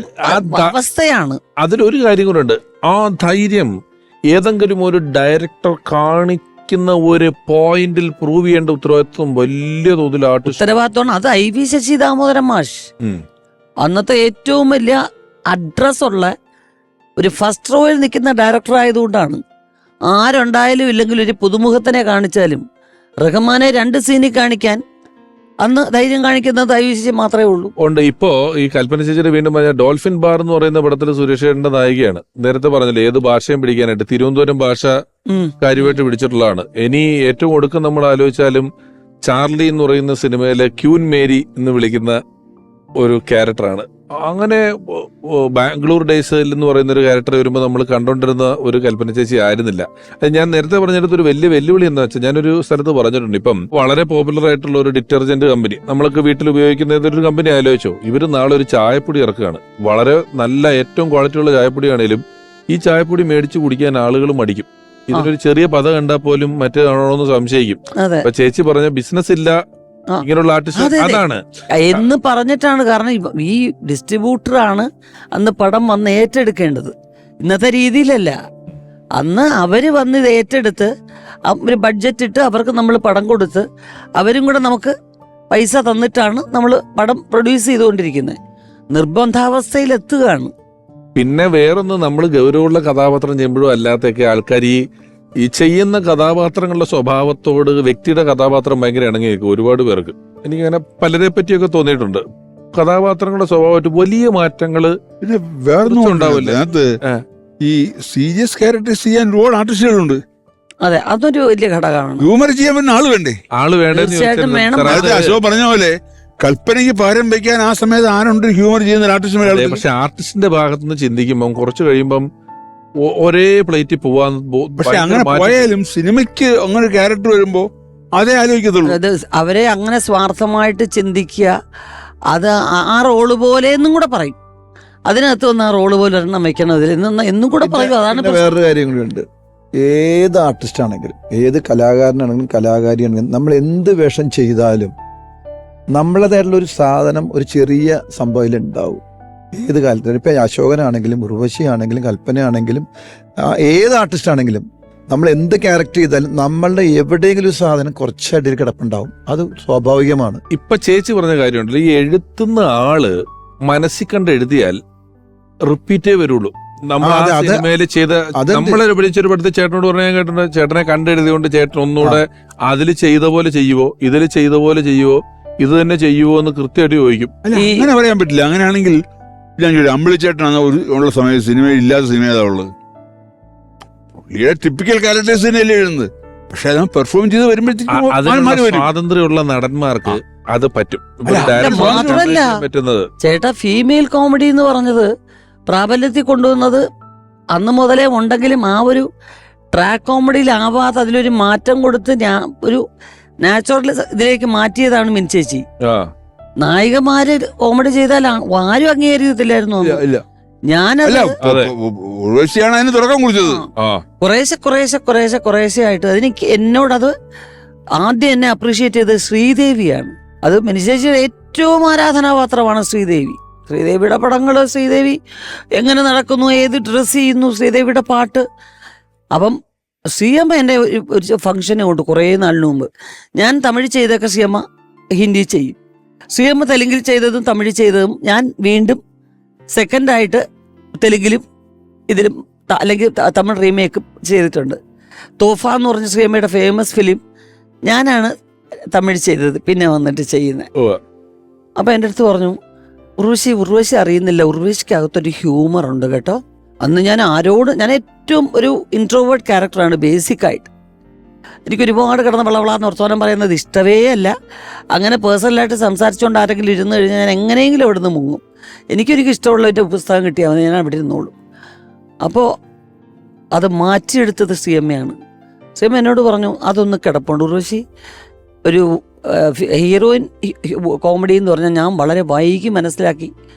അവസ്ഥയാണ്. അതിലൊരു കാര്യം കൂടെ, ആ ധൈര്യം ഏതെങ്കിലും ഒരു ഡയറക്ടർ കാണിക്കുന്ന ഒരു പോയിന്റിൽ പ്രൂവ് ചെയ്യേണ്ട ഉത്തരവാദിത്വം വലിയ തോതിൽ ഉത്തരവാദിത്വമാണ്. അത് IV ശശി ദാമോദരൻ മാഷ് അന്നത്തെ ഏറ്റവും വലിയ അഡ്രസ് ഉള്ള ഒരു ഫസ്റ്റ് റോയിൽ നിൽക്കുന്ന ഡയറക്ടർ ആയതുകൊണ്ടാണ്. ആരുണ്ടായാലും ഇല്ലെങ്കിലും ഒരു പുതുമുഖത്തിനെ കാണിച്ചാലും റഹ്മാനെ 2 സീനിൽ കാണിക്കാൻ അന്ന് ധൈര്യം കാണിക്കുന്നത് IV ശശി മാത്രമേ ഉള്ളൂ. ഉണ്ട്. ഇപ്പോ ഈ കൽപ്പന ചേച്ചിയുടെ വീണ്ടും പറഞ്ഞ ഡോൾഫിൻ ബാർ എന്ന് പറയുന്ന പടത്തിൽ സുരേഷ് ഏട്ടന്റെ നായികയാണ്. നേരത്തെ പറഞ്ഞില്ലേ, ഏത് ഭാഷയും പിടിക്കാനായിട്ട് തിരുവനന്തപുരം ഭാഷ കാര്യമായിട്ട് പിടിച്ചിട്ടുള്ളതാണ്. ഇനി ഏറ്റവും ഒടുക്കം നമ്മൾ ആലോചിച്ചാലും ചാർലി എന്ന് പറയുന്ന സിനിമയിലെ ക്യൂൻ മേരി എന്ന് വിളിക്കുന്ന ഒരു ക്യാരക്ടറാണ്. അങ്ങനെ ബാംഗ്ലൂർ ഡേയ്സിൽ എന്ന് പറയുന്ന ഒരു ക്യാരക്ടർ വരുമ്പോൾ നമ്മൾ കണ്ടോണ്ടിരുന്ന ഒരു കൽപ്പന ചേച്ചി ആയിരുന്നില്ല. ഞാൻ നേരത്തെ പറഞ്ഞിടത്ത് ഒരു വലിയ വെല്ലുവിളി എന്താ വെച്ചാൽ, ഞാനൊരു സ്ഥലത്ത് പറഞ്ഞിട്ടുണ്ട്, ഇപ്പം വളരെ പോപ്പുലർ ആയിട്ടുള്ള ഒരു ഡിറ്റർജന്റ് കമ്പനി, നമ്മളൊക്കെ വീട്ടിൽ ഉപയോഗിക്കുന്ന ഏതൊരു കമ്പനി ആലോചിച്ചോ, ഇവർ നാളെ ഒരു ചായപ്പൊടി ഇറക്കുകയാണ്. വളരെ നല്ല ഏറ്റവും ക്വാളിറ്റി ഉള്ള ചായപ്പൊടിയാണേലും ഈ ചായപ്പൊടി മേടിച്ച് കുടിക്കാൻ ആളുകൾ മടിക്കും. ഇതിനൊരു ചെറിയ പത കണ്ടാൽ പോലും മറ്റേതാണോന്ന് സംശയിക്കും. അപ്പൊ ചേച്ചി പറഞ്ഞ ബിസിനസ് ഇല്ല ഇങ്ങനെയുള്ള ആർട്ടിസ്റ്റ് അതാണ് എന്ന് പറഞ്ഞിട്ടാണ്. കാരണം ഈ ഡിസ്ട്രിബ്യൂട്ടറാണ് അന്ന് പടം വന്ന് ഏറ്റെടുക്കേണ്ടത്. ഇന്നത്തെ രീതിയിലല്ല. അന്ന് അവര് വന്ന് ഇത് ഏറ്റെടുത്ത് ഒരു ബഡ്ജറ്റ് ഇട്ട് അവർക്ക് നമ്മൾ പടം കൊടുത്ത് അവരും കൂടെ നമുക്ക് പൈസ തന്നിട്ടാണ് നമ്മൾ പടം പ്രൊഡ്യൂസ് ചെയ്തുകൊണ്ടിരിക്കുന്നത്. നിർബന്ധാവസ്ഥയിലെത്തുകയാണ്. പിന്നെ വേറൊന്ന്, നമ്മൾ ഗൗരവമുള്ള കഥാപാത്രം ചെയ്യുമ്പോഴും അല്ലാത്തൊക്കെ ആൾക്കാർ ഈ ചെയ്യുന്ന കഥാപാത്രങ്ങളുടെ സ്വഭാവത്തോട് വ്യക്തിയുടെ കഥാപാത്രം ഭയങ്കര ഇണങ്ങി നിൽക്കും ഒരുപാട് പേർക്ക്. എനിക്കങ്ങനെ പലരെ പറ്റിയൊക്കെ തോന്നിയിട്ടുണ്ട്. കഥാപാത്രങ്ങളുടെ സ്വഭാവമായിട്ട് വലിയ മാറ്റങ്ങള് പിന്നെ വേറൊന്നും ഉണ്ടാവില്ല. അതിനകത്ത് ആ. ഈ സീരിയസ് ക്യാരക്ടേഴ്സ് ചെയ്യാൻ ഒരുപാട് ആർട്ടിസ്റ്റുകളുണ്ട്. അതെ, അതൊരു വലിയ ഘടകമാണ്. ഹ്യൂമർ ചെയ്യാൻ പറ്റുന്ന ആള് വേണ്ടേ? ആള് വേണ്ടെന്ന് തീർച്ചയായിട്ടും വേണം. അതായത് അശോക് പറഞ്ഞ പോലെ കൽപ്പനയ്ക്ക് പകരം വയ്ക്കാൻ ആ സമയത്ത് ആരുണ്ട് ഹ്യൂമർ ചെയ്യുന്ന ഒരു ആർട്ടിസ്റ്റ്? പക്ഷെ ആർട്ടിസ്റ്റിന്റെ ഭാഗത്തുനിന്ന് ചിന്തിക്കുമ്പം കുറച്ച് കഴിയുമ്പം ഒരേ പ്ലേറ്റിൽ പോവാൻ പക്ഷെ അങ്ങനെ പോയാലും സിനിമയ്ക്ക് അങ്ങനെ ക്യാരക്ടർ വരുമ്പോ അതേ ആലോചിക്കത്തുള്ളൂ. അത് അവരെ അങ്ങനെ സ്വാർത്ഥമായിട്ട് ചിന്തിക്കുക, അത് ആ റോള് പോലെ എന്നും കൂടെ പറയും. അതിനകത്ത് വന്ന് ആ റോള് പോലെ ഒരെണ്ണം വെക്കണം എന്നും കൂടെ പറയും. അതാണ് പിന്നെ വേറൊരു കാര്യം കൂടി ഉണ്ട്. ഏത് ആർട്ടിസ്റ്റ് ആണെങ്കിലും ഏത് കലാകാരനാണെങ്കിലും കലാകാരിയാണെങ്കിലും നമ്മൾ എന്ത് വേഷം ചെയ്താലും നമ്മളതായിട്ടുള്ള ഒരു സാധനം, ഒരു ചെറിയ സംഭവം ഉണ്ടാവും. ഏത് കാലത്തും ഇപ്പം അശോകനാണെങ്കിലും ഉർവശി ആണെങ്കിലും കൽപ്പനയാണെങ്കിലും ഏത് ആർട്ടിസ്റ്റ് ആണെങ്കിലും നമ്മൾ എന്ത് ക്യാരക്ടർ ചെയ്താലും നമ്മളുടെ എവിടെയെങ്കിലും ഒരു സാധനം കുറച്ചായിട്ട് കിടപ്പുണ്ടാവും. അത് സ്വാഭാവികമാണ്. ഇപ്പൊ ചേച്ചി പറഞ്ഞ കാര്യമുണ്ടല്ലോ, ഈ എഴുതുന്ന ആള് മനസ്സിൽ കണ്ട് എഴുതിയാൽ റിപ്പീറ്റേ വരുള്ളൂ. നമ്മൾ ആ സിനിമയില് ചെയ്ത നമ്മളെ വിളിച്ചൊരു പടത്ത് ചേട്ടനോട് പറഞ്ഞാൽ കേട്ടിട്ടുണ്ട്, ചേട്ടനെ കണ്ടെഴുതിയോണ്ട് ചേട്ടൻ ഒന്നുകൂടെ അതില് ചെയ്ത പോലെ ചെയ്യുവോ, ഇതില് ചെയ്ത പോലെ ചെയ്യുവോ, ഇത് തന്നെ ചെയ്യുവോ എന്ന് കൃത്യമായിട്ട് ചോദിക്കും. അങ്ങനെ പറയാൻ പറ്റില്ല. അങ്ങനെയാണെങ്കിൽ ഞാൻ ചോദിച്ചു, അമ്പിളിച്ചേട്ടനാണ് ഉള്ള സമയത്ത് സിനിമയിൽ ഇല്ലാത്ത സിനിമ ഏതാ ഉള്ളത്? പുള്ളിയുടെ ടിപ്പിക്കൽ ക്യാരക്ടേഴ്സ് തന്നെയല്ലേ എഴുതുന്നത്. പക്ഷെ അത് പെർഫോം ചെയ്ത് വരുമ്പോഴത്തേക്കും സ്വാതന്ത്ര്യമുള്ള നടന്മാർക്ക് അത് പറ്റും. മാത്രമല്ല പറ്റുന്നത് ചേട്ടാ, ഫീമെയിൽ കോമഡി എന്ന് പറഞ്ഞത് പ്രാബല്യത്തിൽ കൊണ്ടുവന്നത് അന്ന് മുതലേ ഉണ്ടെങ്കിലും ആ ഒരു ട്രാക്ക് കോമഡിയിലാവാതെ അതിലൊരു മാറ്റം കൊടുത്ത് ഒരു നാച്ചുറൽ ഇതിലേക്ക് മാറ്റിയതാണ് മിൻചേച്ചി. നായികമാര് കോമഡി ചെയ്താൽ ആരും അംഗീകരിക്കത്തില്ലായിരുന്നു. ഞാനത് ഉർവശിയാണ് അതിന് തുടക്കം കുറിച്ചത്. കുറേശ്ശെ ആയിട്ട് എന്നോടത് ആദ്യം എന്നെ അപ്രീഷിയേറ്റ് ചെയ്തത് ശ്രീദേവിയാണ്. അത് മിനിശേഷിയുടെ ഏറ്റവും ആരാധനാപാത്രമാണ് ശ്രീദേവി. ശ്രീദേവിയുടെ പടങ്ങൾ, ശ്രീദേവി എങ്ങനെ നടക്കുന്നു, ഏത് ഡ്രസ്സ് ചെയ്യുന്നു, ശ്രീദേവിയുടെ പാട്ട്. അപ്പം ശ്രീയമ്മ എൻ്റെ ഒരു ഫംഗ്ഷന് കൊണ്ട് കുറേ നാളിന് മുമ്പ് ഞാൻ തമിഴ് ചെയ്തൊക്കെ ശ്രീയമ്മ ഹിന്ദി ചെയ്യും. ശ്രീയമ്മ തെലുങ്കിൽ ചെയ്തതും തമിഴ് ചെയ്തതും ഞാൻ വീണ്ടും സെക്കൻഡായിട്ട് തെലുങ്കിലും ഇതിലും അല്ലെങ്കിൽ തമിഴ് റീമേക്ക് ചെയ്തിട്ടുണ്ട്. തോഫ എന്ന് പറഞ്ഞ ശ്രീയമ്മയുടെ ഫേമസ് ഫിലിം ഞാനാണ് തമിഴ് ചെയ്തത്, പിന്നെ വന്നിട്ട് ചെയ്യുന്നത്. അപ്പം എൻ്റെ അടുത്ത് പറഞ്ഞു, ഉർവശി അറിയുന്നില്ല, ഉർവശിക്കകത്തൊരു ഹ്യൂമർ ഉണ്ട് കേട്ടോ. അന്ന് ഞാൻ ഏറ്റവും ഒരു ഇൻട്രോവേർട്ട് ക്യാരക്ടറാണ് ബേസിക്കായിട്ട്. എനിക്ക് ഒരുപാട് കിടന്ന് വളവളാന്ന് വർത്തമാനം പറയുന്നത് ഇഷ്ടമേ അല്ല. അങ്ങനെ പേഴ്സണലായിട്ട് സംസാരിച്ചുകൊണ്ട് ആരെങ്കിലും ഇരുന്ന് കഴിഞ്ഞാൽ ഞാൻ എങ്ങനെയെങ്കിലും അവിടെ നിന്ന് മുങ്ങും. എനിക്കൊരിക്കലും ഇഷ്ടമുള്ള ഒരു പുസ്തകം കിട്ടിയാൽ മതി, ഞാൻ അവിടെ ഇരുന്നോളൂ. അപ്പോൾ അത് മാറ്റിയെടുത്തത് ശ്രീയമ്മയാണ്. ശ്രീയമ്മ എന്നോട് പറഞ്ഞു, അതൊന്ന് കിടപ്പുണ്ട് ഉർവശി, ഒരു ഹീറോയിൻ കോമഡി എന്ന് പറഞ്ഞാൽ ഞാൻ വളരെ വൈകി മനസ്സിലാക്കി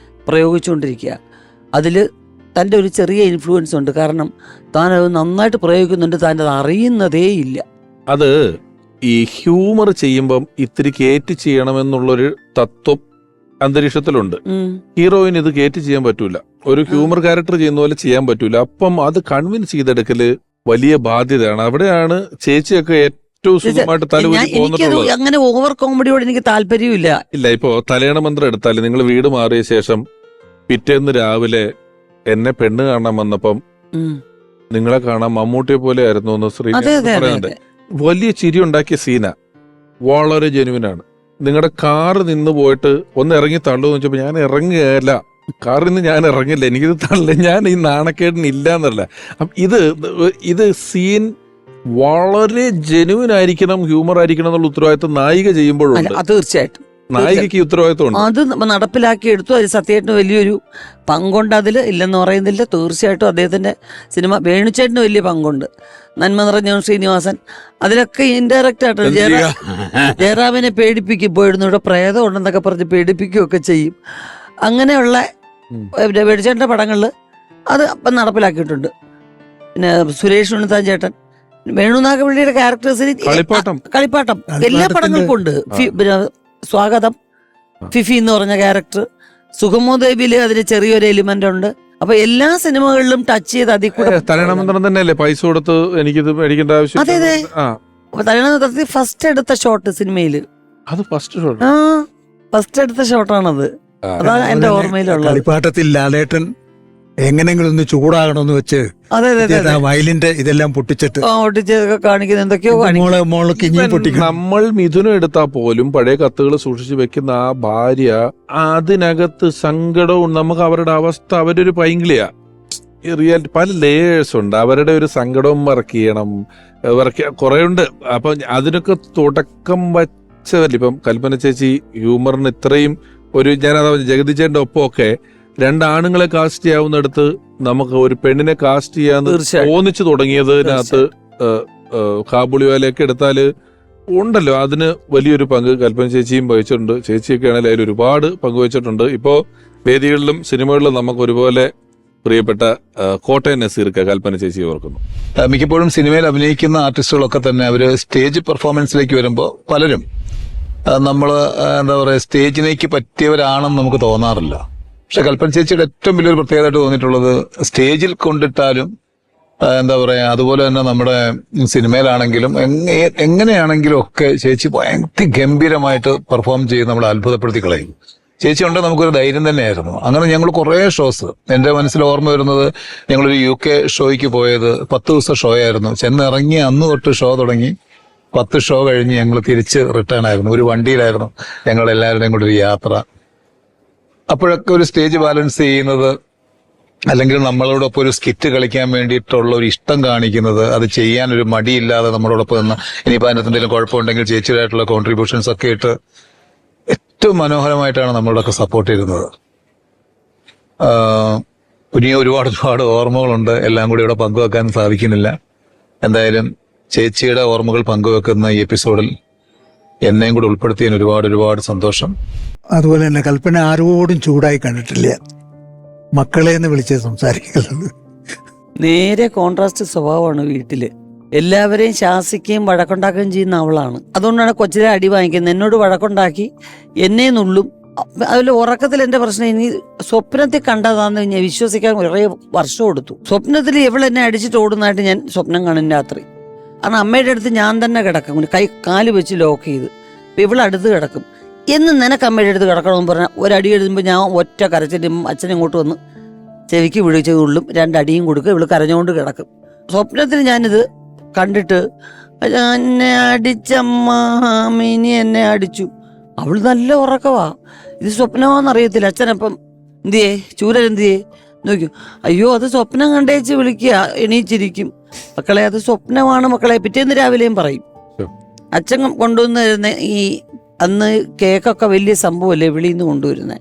പ്രയോഗിച്ചുകൊണ്ടിരിക്കുക. അതിൽ തൻ്റെ ഒരു ചെറിയ ഇൻഫ്ലുവൻസ് ഉണ്ട്. കാരണം താനത് നന്നായിട്ട് പ്രയോഗിക്കുന്നുണ്ട്, താൻ അത് അറിയുന്നതേ ഇല്ല. അത് ഈ ഹ്യൂമർ ചെയ്യുമ്പം ഇത്തിരി കയറ്റി ചെയ്യണമെന്നുള്ളൊരു തത്വം അന്തരീക്ഷത്തിലുണ്ട്. ഹീറോയിൻ ഇത് കയറ്റി ചെയ്യാൻ പറ്റൂല, ഒരു ഹ്യൂമർ ക്യാരക്ടർ ചെയ്യുന്ന പോലെ ചെയ്യാൻ പറ്റൂല. അപ്പം അത് കൺവിൻസ് ചെയ്തെടുക്കല് വലിയ ബാധ്യതയാണ്. അവിടെയാണ് ചേച്ചിയൊക്കെ ഏറ്റവും സുഖമായിട്ട് തലവരി പോകുന്നത്. അങ്ങനെ ഓവർ കോമഡിയോട് എനിക്ക് താല്പര്യമില്ല. ഇല്ല, ഇപ്പോ തലയണ മന്ത്രം എടുത്താല് നിങ്ങൾ വീട് മാറിയ ശേഷം പിറ്റേന്ന് രാവിലെ എന്നെ പെണ്ണ് കാണാൻ വന്നപ്പം നിങ്ങളെ കാണാൻ മമ്മൂട്ടിയെ പോലെ ആയിരുന്നു എന്ന് ശ്രീ പറയുന്നുണ്ട്. വലിയ ചിരി ഉണ്ടാക്കിയ സീന, വളരെ ജെനുവിനാണ്. നിങ്ങളുടെ കാറ് നിന്ന് പോയിട്ട് ഒന്ന് ഇറങ്ങി തള്ളുമെന്ന് വെച്ചപ്പോ ഞാൻ ഇറങ്ങുകയല്ല, കാറിൽ നിന്ന് ഞാൻ ഇറങ്ങില്ല, എനിക്കിത് തള്ളില്ല, ഞാൻ ഈ നാണക്കേടിന് ഇല്ല എന്നല്ല. അപ്പം ഇത് സീൻ വളരെ ജെനുവിൻ ആയിരിക്കണം, ഹ്യൂമർ ആയിരിക്കണം എന്നുള്ള ഉത്തരവാദിത്വം നായിക ചെയ്യുമ്പോഴുണ്ട്. തീർച്ചയായിട്ടും നായികക്ക് ഉത്തരവാദിത്വം അത് നടപ്പിലാക്കി എടുത്തു. അത് സത്യമായിട്ടും വലിയൊരു പങ്കുണ്ട് അതിൽ, ഇല്ലെന്ന് പറയുന്നില്ല. തീർച്ചയായിട്ടും അദ്ദേഹത്തിന്റെ സിനിമ, വേണുചേട്ടന് വലിയ പങ്കുണ്ട്. നന്മ നിറഞ്ഞ ശ്രീനിവാസൻ, അതിലൊക്കെ ഇൻഡയറക്റ്റ് ആയിട്ട് ജയറാമിനെ പേടിപ്പിക്കും. പോയിരുന്നു ഇവിടെ പ്രേതം ഉണ്ടെന്നൊക്കെ പറഞ്ഞ് പേടിപ്പിക്കുകയൊക്കെ ചെയ്യും. അങ്ങനെയുള്ള വേണുചേട്ടന്റെ പടങ്ങളിൽ അത് അപ്പം നടപ്പിലാക്കിയിട്ടുണ്ട്. പിന്നെ സുരേഷ് ഉണ്ണിത്താൻ ചേട്ടൻ, വേണുനാഗവള്ളിയുടെ ക്യാരക്ടേഴ്സിന് കളിപ്പാട്ടം എല്ലാ പടങ്ങൾക്കും ഉണ്ട്. സ്വാഗതം, ഫിഫി എന്ന് പറഞ്ഞ ക്യാരക്ടർ, സുഗമോ ദേവിയില് അതിന് ചെറിയൊരു എലിമെന്റ് ഉണ്ട്. അപ്പൊ എല്ലാ സിനിമകളിലും ടച്ച് ചെയ്ത് അതിൽ കൂടെ തലയണമന്ത്രം തന്നെയല്ലേ പൈസ കൊടുത്ത് എനിക്കിത് മേടിക്കേണ്ട ആവശ്യം. അതെ അതെ, തലയണമന്ത്രത്തിൽ ഫസ്റ്റ് എടുത്ത ഷോട്ട് സിനിമയില്, അത് ഫസ്റ്റ് ഷോട്ട്, ഫസ്റ്റ് എടുത്ത ഷോട്ടാണത്. അതാണ് എന്റെ ഓർമ്മയിലുള്ളത്. കളിപ്പാട്ടത്തിൽ ലാലേട്ടൻ എങ്ങനെങ്കിലും ഒന്ന് ചൂടാകണമെന്ന് വെച്ച് അതെ അതെ അതെ വയലിന്റെ ഇതെല്ലാം പൊട്ടിച്ചിട്ട് ഒട്ടിച്ചതൊക്കെ കാണിക്കുന്ന എന്തൊക്കെയോ കാണിക്കും. മോൾക്ക് ഇനി പൊട്ടിക്കണം. നമ്മൾ മിഥുനം എടുത്താൽ പോലും പഴയ കത്തുകൾ സൂക്ഷിച്ചു വെക്കുന്ന ആ ഭാര്യ, അതിനകത്ത് സങ്കടവും നമുക്ക് അവരുടെ അവസ്ഥ, അവരൊരു പൈങ്കിളിയാ. ഈ റിയാലിറ്റി പല ലേയേഴ്സ് ഉണ്ട്. അവരുടെ ഒരു സങ്കടവും വർക്ക് ചെയ്യണം, കുറെ ഉണ്ട്. അപ്പൊ അതിനൊക്കെ തുടക്കം വച്ചതല്ല. ഇപ്പം കൽപ്പന ചേച്ചി ഹ്യൂമറിന് ഇത്രയും ഒരു, ഞാനതാ ജഗതി ചേട്ടന്റെ ഒപ്പമൊക്കെ രണ്ടാണുങ്ങളെ കാസ്റ്റ് ചെയ്യാവുന്നിടത്ത് നമുക്ക് ഒരു പെണ്ണിനെ കാസ്റ്റ് ചെയ്യാന്ന് തോന്നിച്ചു തുടങ്ങിയതിനകത്ത് കാബുളിവാലയൊക്കെ എടുത്താല് ഉണ്ടല്ലോ, അതിന് വലിയൊരു പങ്ക് കൽപ്പന ചേച്ചിയും വഹിച്ചിട്ടുണ്ട്. ചേച്ചിയൊക്കെ ആണെങ്കിൽ അതിൽ ഒരുപാട് പങ്കുവച്ചിട്ടുണ്ട്. ഇപ്പോ വേദികളിലും സിനിമകളിലും നമുക്ക് ഒരുപോലെ പ്രിയപ്പെട്ട കോട്ടയം നസീർക്ക് കൽപ്പന ചേച്ചി ഓർക്കുന്നു. മിക്കപ്പോഴും സിനിമയിൽ അഭിനയിക്കുന്ന ആർട്ടിസ്റ്റുകളൊക്കെ തന്നെ അവര് സ്റ്റേജ് പെർഫോമൻസിലേക്ക് വരുമ്പോൾ പലരും നമ്മൾ എന്താ പറയുക, സ്റ്റേജിലേക്ക് പറ്റിയവരാണെന്ന് നമുക്ക് തോന്നാറില്ല. പക്ഷെ കൽപ്പന ചേച്ചിയുടെ ഏറ്റവും വലിയൊരു പ്രത്യേകതയായിട്ട് തോന്നിയിട്ടുള്ളത് സ്റ്റേജിൽ കൊണ്ടിട്ടാലും എന്താ പറയാ, അതുപോലെ തന്നെ നമ്മുടെ സിനിമയിലാണെങ്കിലും എങ്ങനെയാണെങ്കിലും ഒക്കെ ചേച്ചി ഭയങ്കര ഗംഭീരമായിട്ട് പെർഫോം ചെയ്ത് നമ്മളെ അത്ഭുതപ്പെടുത്തി കളയും. ചേച്ചി ഉണ്ട് നമുക്കൊരു ധൈര്യം തന്നെയായിരുന്നു. അങ്ങനെ ഞങ്ങൾ കുറേ ഷോസ്, എൻ്റെ മനസ്സിൽ ഓർമ്മ വരുന്നത്, ഞങ്ങളൊരു UK ഷോയ്ക്ക് പോയത് 10 ദിവസം ഷോ ആയിരുന്നു. ചെന്നിറങ്ങി അന്ന് തൊട്ട് ഷോ തുടങ്ങി 10 ഷോ കഴിഞ്ഞ് ഞങ്ങൾ തിരിച്ച് റിട്ടേൺ ആയിരുന്നു. ഒരു വണ്ടിയിലായിരുന്നു ഞങ്ങൾ എല്ലാവരുടെയും കൂടെ ഒരു യാത്ര. അപ്പോഴൊക്കെ ഒരു സ്റ്റേജ് ബാലൻസ് ചെയ്യുന്നത്, അല്ലെങ്കിൽ നമ്മളോടൊപ്പം ഒരു സ്കിറ്റ് കളിക്കാൻ വേണ്ടിയിട്ടുള്ള ഒരു ഇഷ്ടം കാണിക്കുന്നത്, അത് ചെയ്യാൻ ഒരു മടിയില്ലാതെ നമ്മളോടൊപ്പം നിന്ന്, ഇനിയിപ്പോൾ അതിനകത്ത് എന്തെങ്കിലും കുഴപ്പമുണ്ടെങ്കിൽ ചേച്ചിയുടേതായിട്ടുള്ള കോൺട്രിബ്യൂഷൻസ് ഒക്കെ ഇട്ട് ഏറ്റവും മനോഹരമായിട്ടാണ് നമ്മളോടൊക്കെ സപ്പോർട്ട് ചെയ്യുന്നത്. ഇനിയും ഒരുപാട് ഓർമ്മകളുണ്ട്, എല്ലാം കൂടി ഇവിടെ പങ്കുവെക്കാൻ സാധിക്കുന്നില്ല. എന്തായാലും ചേച്ചിയുടെ ഓർമ്മകൾ പങ്കുവെക്കുന്ന ഈ എപ്പിസോഡിൽ എന്നെയും കൂടെ ഉൾപ്പെടുത്തിയതിന് ഒരുപാട് സന്തോഷം. അതുപോലെ തന്നെ കൽപ്പന ആരോടും ചൂടായി കണ്ടിട്ടില്ല. മക്കളെ എന്ന് വിളിച്ച് സംസാരിക്കുന്നത് നേരെ കോൺട്രാസ്റ്റ് സ്വഭാവമാണ് വീട്ടില്. എല്ലാവരെയും ശാസിക്കുകയും വഴക്കുണ്ടാക്കുകയും ചെയ്യുന്ന അവളാണ്. അതുകൊണ്ടാണ് കൊച്ചിലെ അടി വാങ്ങിക്കുന്നത്. എന്നോട് വഴക്കുണ്ടാക്കി എന്നെ നുള്ളും. അതിൽ ഉറക്കത്തിൽ എന്റെ പ്രശ്നം, ഇനി സ്വപ്നത്തിൽ കണ്ടതാന്ന് ഞാൻ വിശ്വസിക്കാൻ കുറേ വർഷം എടുത്തു. സ്വപ്നത്തിൽ ഇവളെന്നെ അടിച്ചിട്ട് ഓടുന്നതായിട്ട് ഞാൻ സ്വപ്നം കാണും രാത്രി. കാരണം അമ്മയുടെ അടുത്ത് ഞാൻ തന്നെ കിടക്കും, കാല് വെച്ച് ലോക്ക് ചെയ്ത്. അപ്പം ഇവളടുത്ത് കിടക്കും. എന്ന് നിനക്ക് അമ്മയുടെ അടുത്ത് കിടക്കണമെന്ന് പറഞ്ഞാൽ ഒരടി എഴുതുമ്പോൾ ഞാൻ ഒറ്റ കരച്ചിട്ട് അച്ഛൻ ഇങ്ങോട്ട് വന്ന് ചെവിക്ക് വിളിച്ച് ഉള്ളും 2 അടിയും കൊടുക്കുക. ഇവള് കരഞ്ഞുകൊണ്ട് കിടക്കും. സ്വപ്നത്തിൽ ഞാനിത് കണ്ടിട്ട് എന്നെ അടിച്ചമ്മ, മിനി എന്നെ അടിച്ചു. അവൾ നല്ല ഉറക്കവാ. ഇത് സ്വപ്നമാണെന്നറിയത്തില്ല. അച്ഛനപ്പം എന്തിയേ ചൂരരെന്തിയേ നോക്കൂ, അയ്യോ അത് സ്വപ്നം കണ്ടേച്ച് വിളിക്കുക, എണീച്ചിരിക്കും. മക്കളെ അത് സ്വപ്നമാണ് മക്കളെ. പിറ്റേന്ന് രാവിലെയും പറയും. അച്ഛൻ കൊണ്ടുവന്ന് തരുന്ന ഈ അന്ന് കേക്കൊക്കെ വലിയ സംഭവമല്ലേ വെളിയിൽ നിന്ന് കൊണ്ടുവരുന്നത്.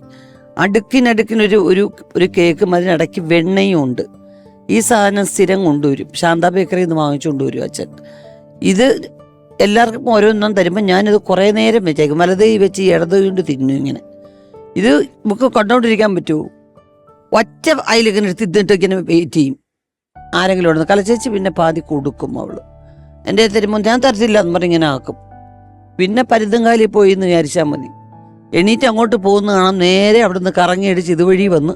അടുക്കിനടുക്കിനൊരു ഒരു കേക്കും അതിനിടയ്ക്ക് വെണ്ണയും ഉണ്ട്. ഈ സാധനം സ്ഥിരം കൊണ്ടുവരും. ശാന്ത ബേക്കറിയിൽ നിന്ന് വാങ്ങിച്ചു കൊണ്ടുവരും അച്ഛൻ. ഇത് എല്ലാവർക്കും ഓരോന്നും തരുമ്പോൾ ഞാനിത് കുറേ നേരം വെച്ചേക്കും. വലതേ വെച്ച് ഇടത് കൊണ്ട് തിന്നു. ഇങ്ങനെ ഇത് നമുക്ക് കണ്ടോണ്ടിരിക്കാൻ പറ്റുമോ? ഒറ്റ അതിലിങ്ങനെ എടുത്തിട്ട് ഇങ്ങനെ വെയിറ്റ് ചെയ്യും. ആരെങ്കിലും ഉണ്ടെന്ന് കലച്ചേച്ച് പിന്നെ പാതി കൊടുക്കും അവള്. എൻ്റെ തരുമ്പോൾ ഞാൻ തരത്തില്ല എന്ന് പറഞ്ഞ് ഇങ്ങനെ ആക്കും. പിന്നെ പരുതുംകാലിൽ പോയി എന്ന് വിചാരിച്ചാൽ മതി. എണീറ്റ് അങ്ങോട്ട് പോകുന്ന കാണാം. നേരെ അവിടെ നിന്ന് കറങ്ങിയടിച്ച് ഇതുവഴി വന്ന്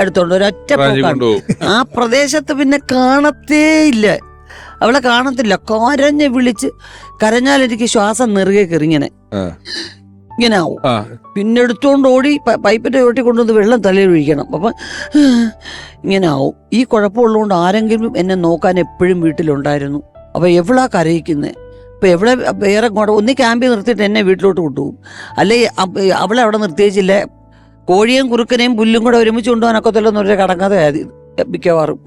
എടുത്തോണ്ട് ഒരൊറ്റ പോക്കാണ്. ആ പ്രദേശത്ത് പിന്നെ കാണത്തേ ഇല്ല. അവളെ കാണത്തില്ല. കരഞ്ഞ് വിളിച്ച് കരഞ്ഞാൽ എനിക്ക് ശ്വാസം നെറുകെ കയറി ഇങ്ങനെ ആവും. പിന്നെ എടുത്തോണ്ട് ഓടി പൈപ്പിന്റെ ചോട്ടി കൊണ്ടുവന്ന് വെള്ളം തലയിൽ ഒഴിക്കണം. അപ്പം ഇങ്ങനെ ആവും. ഈ കുഴപ്പമുള്ളതുകൊണ്ട് ആരെങ്കിലും എന്നെ നോക്കാൻ എപ്പോഴും വീട്ടിലുണ്ടായിരുന്നു. അപ്പൊ എവളാ കരയിക്കുന്നത്. ഇപ്പൊ എവിടെ വേറെ ഒന്നി ക്യാമ്പിൽ നിർത്തിയിട്ട് എന്നെ വീട്ടിലോട്ട് കൊണ്ടുപോകും. അല്ലെ അവളെ അവിടെ നിർത്തിയേച്ചില്ല. കോഴിയും കുറുക്കനെയും പുല്ലും കൂടെ ഒരുമിച്ച് കൊണ്ടുപോകാനൊക്കത്തില്ലെന്ന് പറഞ്ഞാൽ കടങ്ങാതെ മിക്കവാറും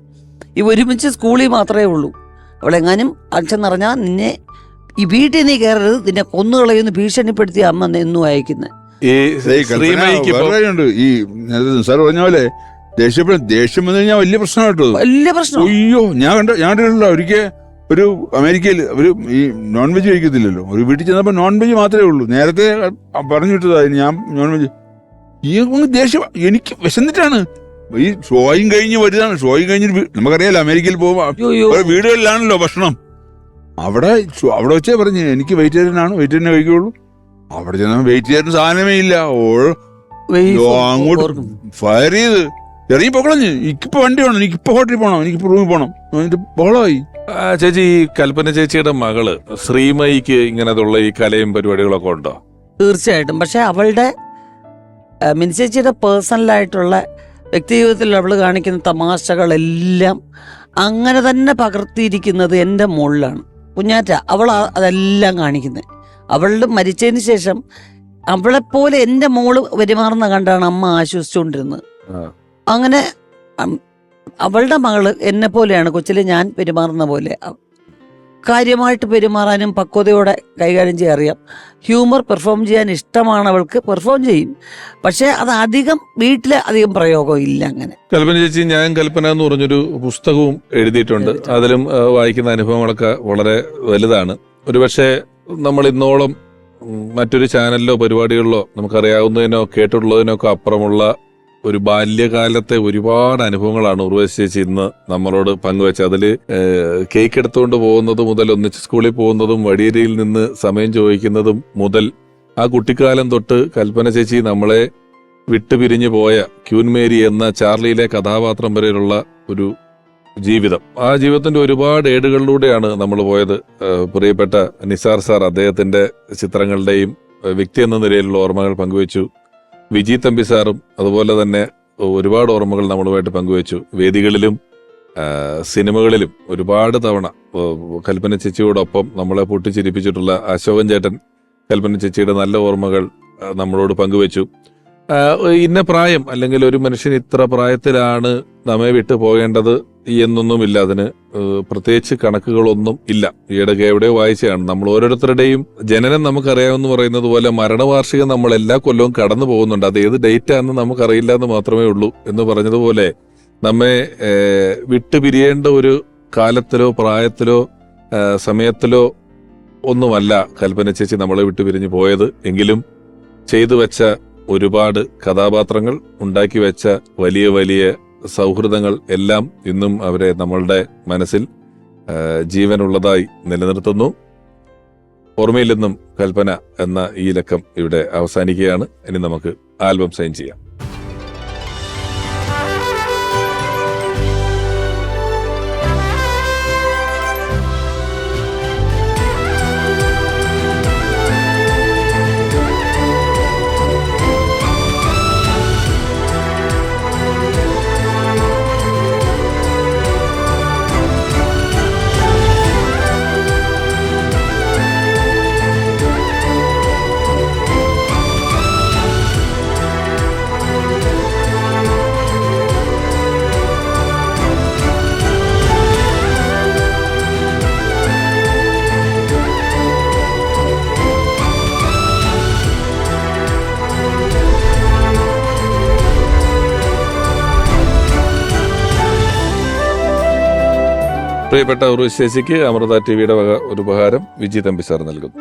ഈ ഒരുമിച്ച് സ്കൂളിൽ മാത്രമേ ഉള്ളൂ. അവളെങ്ങാനും അച്ഛൻ പറഞ്ഞാൽ നിന്നെ ഈ വീട്ടിൽ നീ കയറരുത്, നിന്നെ കൊന്നുകളയുന്ന ഭീഷണിപ്പെടുത്തി അമ്മ എന്നും അയക്കുന്നത്. ഈ സാർ പറഞ്ഞ പോലെ ദേഷ്യം വന്നു കഴിഞ്ഞാൽ വലിയ പ്രശ്നമായിട്ടോ. വലിയ പ്രശ്നം. അയ്യോ ഞാൻ കണ്ടിട്ടുള്ള ഒരിക്കൽ ഒരു അമേരിക്കയിൽ ഒരു ഈ നോൺ വെജ് കഴിക്കത്തില്ലല്ലോ. ഒരു വീട്ടിൽ ചെന്നപ്പോൾ നോൺ വെജ് മാത്രമേ ഉള്ളൂ. നേരത്തെ പറഞ്ഞു വിട്ടതായിരുന്നു ഞാൻ നോൺ വെജ്. ഈ ദേഷ്യം എനിക്ക് വിശന്നിട്ടാണ്. ഈ ഷോയും കഴിഞ്ഞ് വരുന്നതാണ്. ഷോയും കഴിഞ്ഞ് നമുക്കറിയാലോ അമേരിക്കയിൽ പോകുമ്പോൾ വീടുകളിലാണല്ലോ ഭക്ഷണം. അവിടെ വെച്ചേ പറഞ്ഞു എനിക്ക് വെജിറ്റേറിയൻ കഴിക്കുള്ളൂ. അവിടെ ചെന്നാൽ വെജിറ്റേറിയൻ സാധനമേ ഇല്ല. അങ്ങോട്ട് ഫയർ ചെയ്ത് ഇറങ്ങി പൊക്കളഞ്ഞ് എനിക്കിപ്പോ വണ്ടി വേണം, എനിക്കിപ്പോ ഹോട്ടലിൽ പോകണം, എനിക്കിപ്പോ റൂമിൽ പോകണം എന്നിട്ട് ബഹളമായി. ചേച്ചി കൽപ്പന ചേച്ചിയുടെ മകള് ശ്രീമയിക്ക് ഇങ്ങനത്തുള്ള ഈ കലയും പരിപാടികളൊക്കെ ഉണ്ടോ? തീർച്ചയായിട്ടും. പക്ഷെ അവളുടെ മിനി ചേച്ചിയുടെ പേഴ്സണലായിട്ടുള്ള വ്യക്തി ജീവിതത്തിൽ അവൾ കാണിക്കുന്ന തമാശകളെല്ലാം അങ്ങനെ തന്നെ പകർത്തിയിരിക്കുന്നത് എൻ്റെ മുകളിലാണ്. കുഞ്ഞാറ്റ അവൾ അതെല്ലാം കാണിക്കുന്നത്. അവളുടെ മരിച്ചതിന് ശേഷം അവളെപ്പോലെ എൻ്റെ മോള് പെരുമാറുന്ന കണ്ടാണ് അമ്മ ആശ്വസിച്ചുകൊണ്ടിരുന്നത്. അങ്ങനെ അവളുടെ മകള് എന്നെ പോലെയാണ്, കൊച്ചിലെ ഞാൻ പെരുമാറുന്ന പോലെ കാര്യമായിട്ട് പെരുമാറാനും പക്വതയോടെ കൈകാര്യം ചെയ്യാൻ അറിയാം. ഹ്യൂമർ പെർഫോം ചെയ്യാൻ ഇഷ്ടമാണ് അവൾക്ക്, പെർഫോം ചെയ്യും. പക്ഷെ അത് അധികം വീട്ടിലെ അധികം പ്രയോഗം ഇല്ല. അങ്ങനെ കൽപ്പന ചേച്ചി, ഞാൻ കൽപ്പന എന്ന് പറഞ്ഞൊരു പുസ്തകവും എഴുതിയിട്ടുണ്ട്. അതിലും വായിക്കുന്ന അനുഭവങ്ങളൊക്കെ വളരെ വലുതാണ്. ഒരുപക്ഷെ നമ്മൾ ഇന്നോളം മറ്റൊരു ചാനലിലോ പരിപാടികളിലോ നമുക്കറിയാവുന്നതിനോ കേട്ടിട്ടുള്ളതിനോ ഒക്കെ അപ്പുറമുള്ള ഒരു ബാല്യകാലത്തെ ഒരുപാട് അനുഭവങ്ങളാണ് ഉർവശി ചേച്ചി ഇന്ന് നമ്മളോട് പങ്കുവെച്ചത്. അതിൽ കേക്ക് എടുത്തുകൊണ്ട് പോകുന്നത് മുതൽ, ഒന്നിച്ച് സ്കൂളിൽ പോകുന്നതും, വടിയേരിയിൽ നിന്ന് സമയം ചോദിക്കുന്നതും മുതൽ, ആ കുട്ടിക്കാലം തൊട്ട് കൽപ്പന ചേച്ചി നമ്മളെ വിട്ടുപിരിഞ്ഞു പോയ ക്യൂൻ മേരി എന്ന ചാർലിയിലെ കഥാപാത്രം വരെയുള്ള ഒരു ജീവിതം. ആ ജീവിതത്തിന്റെ ഒരുപാട് ഏടുകളിലൂടെയാണ് നമ്മൾ പോയത്. പ്രിയപ്പെട്ട നിസാർ സാർ അദ്ദേഹത്തിന്റെ ചിത്രങ്ങളുടെയും വ്യക്തി എന്ന നിലയിലുള്ള ഓർമ്മകൾ പങ്കുവച്ചു. വിജി തമ്പി സാറും അതുപോലെ തന്നെ ഒരുപാട് ഓർമ്മകൾ നമ്മളുമായിട്ട് പങ്കുവച്ചു. വേദികളിലും സിനിമകളിലും ഒരുപാട് തവണ കൽപ്പന ചേച്ചിയോടൊപ്പം നമ്മളെ പൊട്ടിച്ചിരിപ്പിച്ചിട്ടുള്ള അശോകൻ ചേട്ടൻ കൽപ്പന ചേച്ചിയുടെ നല്ല ഓർമ്മകൾ നമ്മളോട് പങ്കുവച്ചു. ഇന്ന പ്രായം അല്ലെങ്കിൽ ഒരു മനുഷ്യൻ ഇത്ര പ്രായത്തിലാണ് നമ്മെ വിട്ടു പോകേണ്ടത് എന്നൊന്നുമില്ല. അതിന് പ്രത്യേകിച്ച് കണക്കുകളൊന്നും ഇല്ല. ഈയിടെ എവിടെയോ വായിച്ചതാണ്, നമ്മൾ ഓരോരുത്തരുടെയും ജനനം നമുക്കറിയാമെന്ന് പറയുന്നത് പോലെ മരണവാർഷികം നമ്മൾ എല്ലാ കൊല്ലവും കടന്നു പോകുന്നുണ്ട്. അത് ഏത് ഡേറ്റാന്ന് നമുക്കറിയില്ല എന്ന് മാത്രമേ ഉള്ളൂ എന്ന് പറഞ്ഞതുപോലെ നമ്മെ വിട്ടുപിരിയേണ്ട ഒരു കാലത്തിലോ പ്രായത്തിലോ സമയത്തിലോ ഒന്നുമല്ല കൽപ്പന ചേച്ചി നമ്മളെ വിട്ടുപിരിഞ്ഞു പോയത്. എങ്കിലും ചെയ്തു വെച്ച ഒരുപാട് കഥാപാത്രങ്ങൾ, ഉണ്ടാക്കി വെച്ച വലിയ വലിയ സൗഹൃദങ്ങൾ എല്ലാം ഇന്നും അവരെ നമ്മളുടെ മനസ്സിൽ ജീവനുള്ളതായി നിലനിർത്തുന്നു. ഓർമ്മയിൽ നിന്നും കൽപ്പന എന്ന ഈ ലക്കം ഇവിടെ അവസാനിക്കുകയാണ്. ഇനി നമുക്ക് ആൽബം സൈൻ ചെയ്യാം. പ്രിയപ്പെട്ട ഉർവശി ചേച്ചിക്ക് അമൃത ടിവിയുടെ വക ഒരു ഉപഹാരം വിജി തമ്പി സാർ നൽകുന്നു.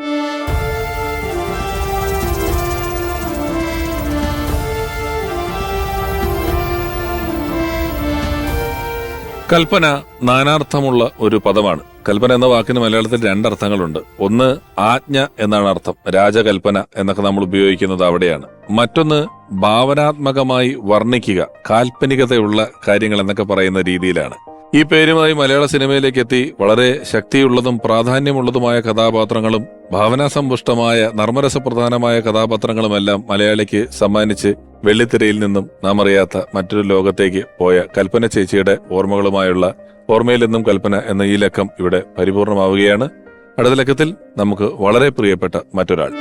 കൽപ്പന നാനാർത്ഥമുള്ള ഒരു പദമാണ്. കൽപ്പന എന്ന വാക്കിന് മലയാളത്തിൽ രണ്ടർത്ഥങ്ങളുണ്ട്. ഒന്ന് ആജ്ഞ എന്നാണ് അർത്ഥം, രാജകൽപ്പന എന്നൊക്കെ നമ്മൾ ഉപയോഗിക്കുന്നത് അവിടെയാണ്. മറ്റൊന്ന് ഭാവനാത്മകമായി വർണ്ണിക്കുക, കാൽപ്പനികതയുള്ള കാര്യങ്ങൾ എന്നൊക്കെ പറയുന്ന രീതിയിലാണ്. ഈ പേരുമായി മലയാള സിനിമയിലേക്ക് എത്തി വളരെ ശക്തിയുള്ളതും പ്രാധാന്യമുള്ളതുമായ കഥാപാത്രങ്ങളും ഭാവനാസമ്പുഷ്ടമായ നർമ്മരസപ്രധാനമായ കഥാപാത്രങ്ങളുമെല്ലാം മലയാളിക്ക് സമ്മാനിച്ച് വെള്ളിത്തിരയിൽ നിന്നും നാം അറിയാത്ത മറ്റൊരു ലോകത്തേക്ക് പോയ കൽപ്പന ചേച്ചിയുടെ ഓർമ്മകളുമായുള്ള ഓർമ്മയിൽ നിന്നും കൽപ്പന എന്ന ഈ ലക്കം ഇവിടെ പരിപൂർണമാവുകയാണ്. അടുത്ത ലക്കത്തിൽ നമുക്ക് വളരെ പ്രിയപ്പെട്ട മറ്റൊരാൾ.